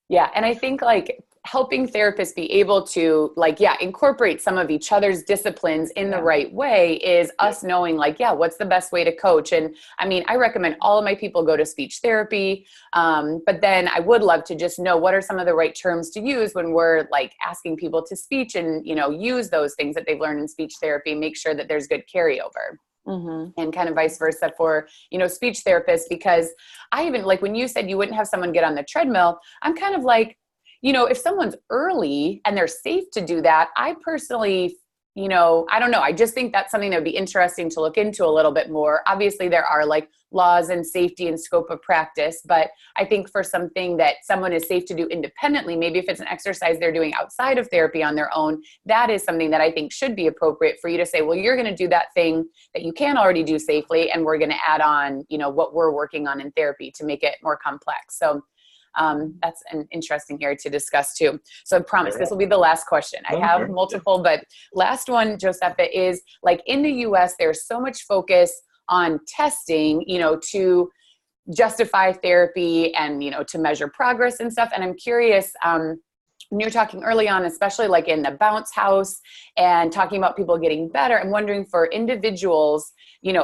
Yeah. And I think like helping therapists be able to incorporate some of each other's disciplines in the right way is us knowing like, what's the best way to coach. And I recommend all of my people go to speech therapy. But then I would love to just know what are some of the right terms to use when we're like asking people to speech and, use those things that they've learned in speech therapy, make sure that there's good carryover. And kind of vice versa for, speech therapists, because I even like when you said you wouldn't have someone get on the treadmill, I'm kind of like, if someone's early and they're safe to do that, I personally, I don't know. I just think that's something that would be interesting to look into a little bit more. Obviously there are like laws and safety and scope of practice, but I think for something that someone is safe to do independently, maybe if it's an exercise they're doing outside of therapy on their own, that is something that I think should be appropriate for you to say, well, you're going to do that thing that you can already do safely, and we're going to add on, what we're working on in therapy to make it more complex. So that's an interesting area to discuss too. So I promise this will be the last question. I have multiple, but last one, Josefa, is like in the US, there's so much focus on testing, to justify therapy and, to measure progress and stuff. And I'm curious, when you were talking early on, especially like in the bounce house and talking about people getting better, I'm wondering for individuals,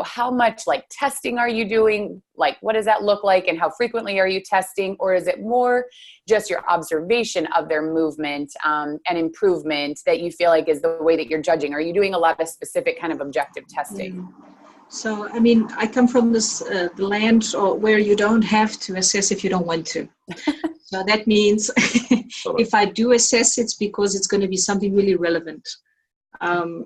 how much like testing are you doing? Like, what does that look like and how frequently are you testing? Or is it more just your observation of their movement and improvement that you feel like is the way that you're judging? Are you doing a lot of specific kind of objective testing? So, I come from this the land where you don't have to assess if you don't want to. So that means if I do assess, it's because it's going to be something really relevant. And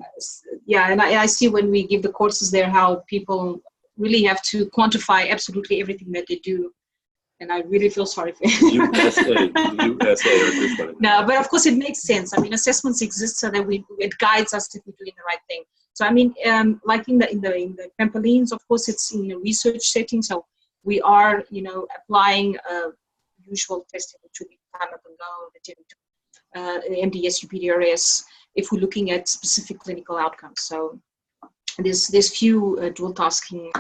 I see when we give the courses there how people really have to quantify absolutely everything that they do. And I really feel sorry for you. USA or this one. No, but of course it makes sense. I mean, assessments exist so that it guides us if we're doing the right thing. So I mean, like in the trampolines, of course, it's in a research setting. So we are, applying usual testing, which would be time up and go, the MDS, UPDRS, if we're looking at specific clinical outcomes. So there's few dual tasking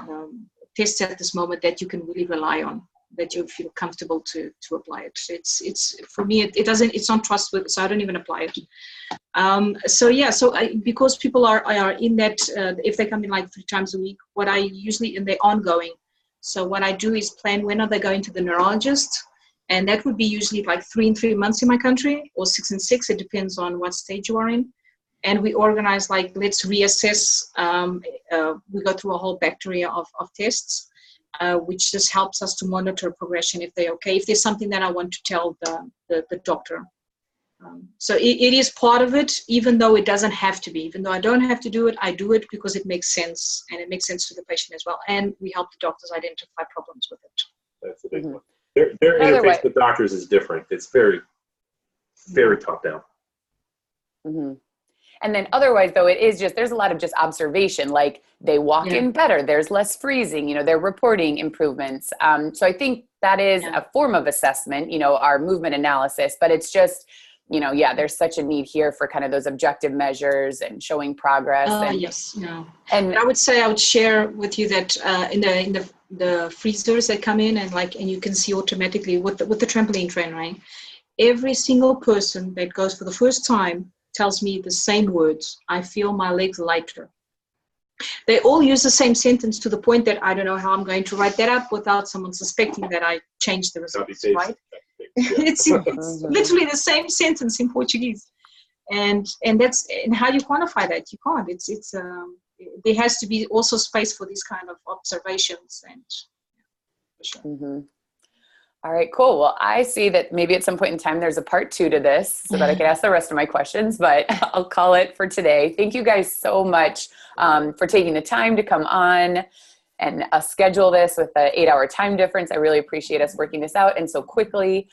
tests at this moment that you can really rely on, that you feel comfortable to apply it. It's for me, it's not trustworthy, so I don't even apply it. Because people are in that, if they come in like 3 times a week, and they're ongoing. So what I do is plan when are they going to the neurologist, and that would be usually like 3 in 3 months in my country, or 6 in 6. It depends on what stage you are in. And we organize, like, let's reassess. We go through a whole battery of tests, which just helps us to monitor progression if they're okay, if there's something that I want to tell the doctor. So it is part of it, even though it doesn't have to be. Even though I don't have to do it, I do it because it makes sense, and it makes sense to the patient as well. And we help the doctors identify problems with it. That's the big one. Their interface with doctors is different. It's very, very top down. Mm-hmm. And then otherwise, though, it is just, there's a lot of just observation, like they walk in better, there's less freezing, they're reporting improvements. So I think that is a form of assessment, our movement analysis, but it's just, there's such a need here for kind of those objective measures and showing progress. And I would say, I would share with you that in the freezers that come in, and you can see automatically with the trampoline trainer, right? Every single person that goes for the first time tells me the same words. I feel my legs lighter. They all use the same sentence, to the point that I don't know how I'm going to write that up without someone suspecting that I changed the results, right? It's literally the same sentence in Portuguese. And how you quantify that? You can't. There has to be also space for these kind of observations. Mm-hmm. All right, cool. Well, I see that maybe at some point in time there's a part 2 to this, so that I can ask the rest of my questions, but I'll call it for today. Thank you guys so much for taking the time to come on and schedule this with the 8-hour time difference. I really appreciate us working this out and so quickly.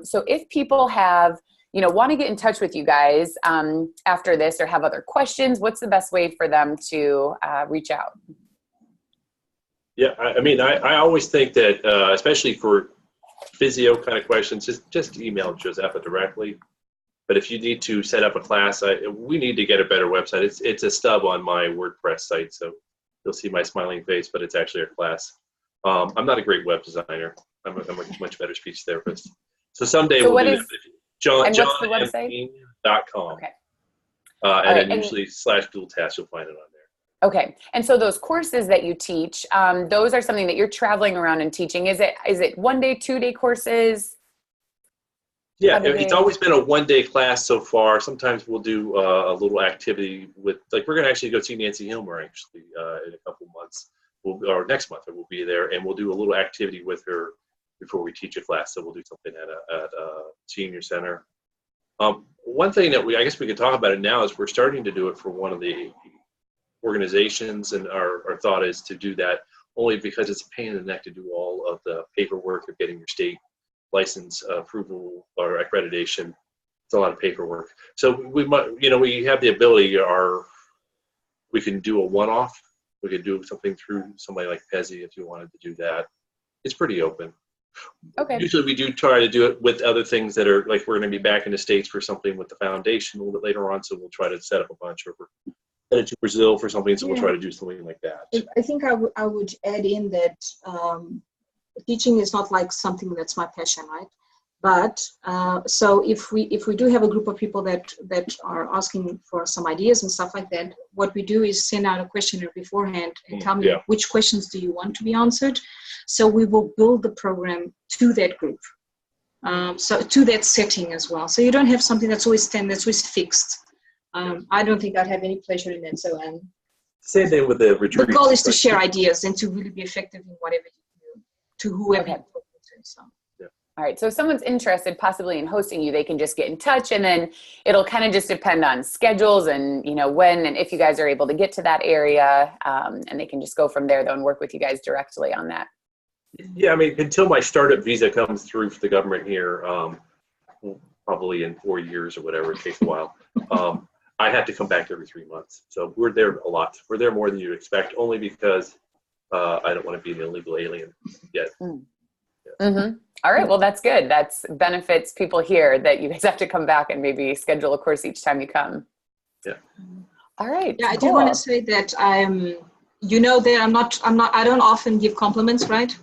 So if people have, want to get in touch with you guys after this, or have other questions, what's the best way for them to reach out? Yeah, I always think that, especially for physio kind of questions, just email Josefa directly. But if you need to set up a class, we need to get a better website. It's a stub on my WordPress site, so you'll see my smiling face, but it's actually a class. I'm not a great web designer. I'm a much better speech therapist. So someday we'll do that. JohnMD.com. Okay. And then usually /dual task, you'll find it on there. Okay. And so those courses that you teach, those are something that you're traveling around and teaching. Is it 1-day, 2-day courses? Yeah, it's always been a 1-day class so far. Sometimes we'll do a little activity with, like, we're going to actually go see Nancy Hilmer actually in a couple months, or next month, we'll be there, and we'll do a little activity with her before we teach a class. So we'll do something at a senior center. One thing that I guess we could talk about it now is we're starting to do it for one of the organizations, and our thought is to do that only because it's a pain in the neck to do all of the paperwork of getting your state license approval or accreditation. It's a lot of paperwork. So we might, we have the ability, we can do a one-off. We could do something through somebody like Physio if you wanted to do that. It's pretty open. Okay. Usually we do try to do it with other things that are, like, we're going to be back in the States for something with the foundation a little bit later on, so we'll try to set up a bunch, or we're headed to Brazil for something, so we'll try to do something like that. I think I would add in that teaching is not like something that's my passion, right? But so if we do have a group of people that are asking for some ideas and stuff like that, what we do is send out a questionnaire beforehand and tell me which questions do you want to be answered. So we will build the program to that group, so to that setting as well. So you don't have something that's always fixed. I don't think I'd have any pleasure in that. So same thing with the retreat. The goal is to share ideas and to really be effective in whatever you do to whoever you're talking to. So. All right. So if someone's interested possibly in hosting you, they can just get in touch, and then it'll kind of just depend on schedules and, when and if you guys are able to get to that area, and they can just go from there though and work with you guys directly on that. Yeah, I mean, until my startup visa comes through for the government here, probably in 4 years or whatever, it takes a while. I have to come back every 3 months. So we're there a lot. We're there more than you'd expect, only because I don't want to be an illegal alien yet. Mm-hmm. All right. Well, that's good. That's benefits people here that you guys have to come back and maybe schedule a course each time you come. Yeah. All right. Yeah, I cool. do want to say that I don't often give compliments, right?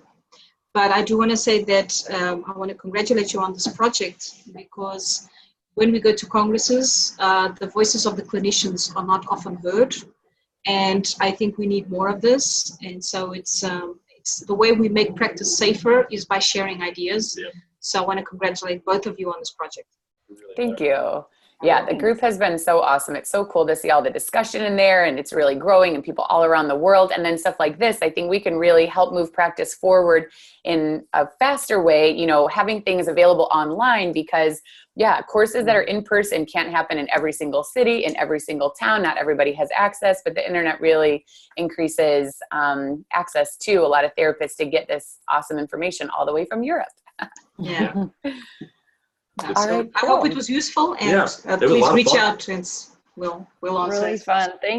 But I do want to say that I want to congratulate you on this project, because when we go to congresses, the voices of the clinicians are not often heard. And I think we need more of this. And so it's the way we make practice safer is by sharing ideas. Yeah. So I want to congratulate both of you on this project. Thank you. Yeah, the group has been so awesome. It's so cool to see all the discussion in there, and it's really growing, and people all around the world. And then stuff like this, I think we can really help move practice forward in a faster way, having things available online, because courses that are in person can't happen in every single city, in every single town. Not everybody has access, but the internet really increases access to a lot of therapists to get this awesome information all the way from Europe. Yeah. All right, I hope it was useful, and Yeah, it was a please lot of reach fun. out and we'll answer. Really fun. Thank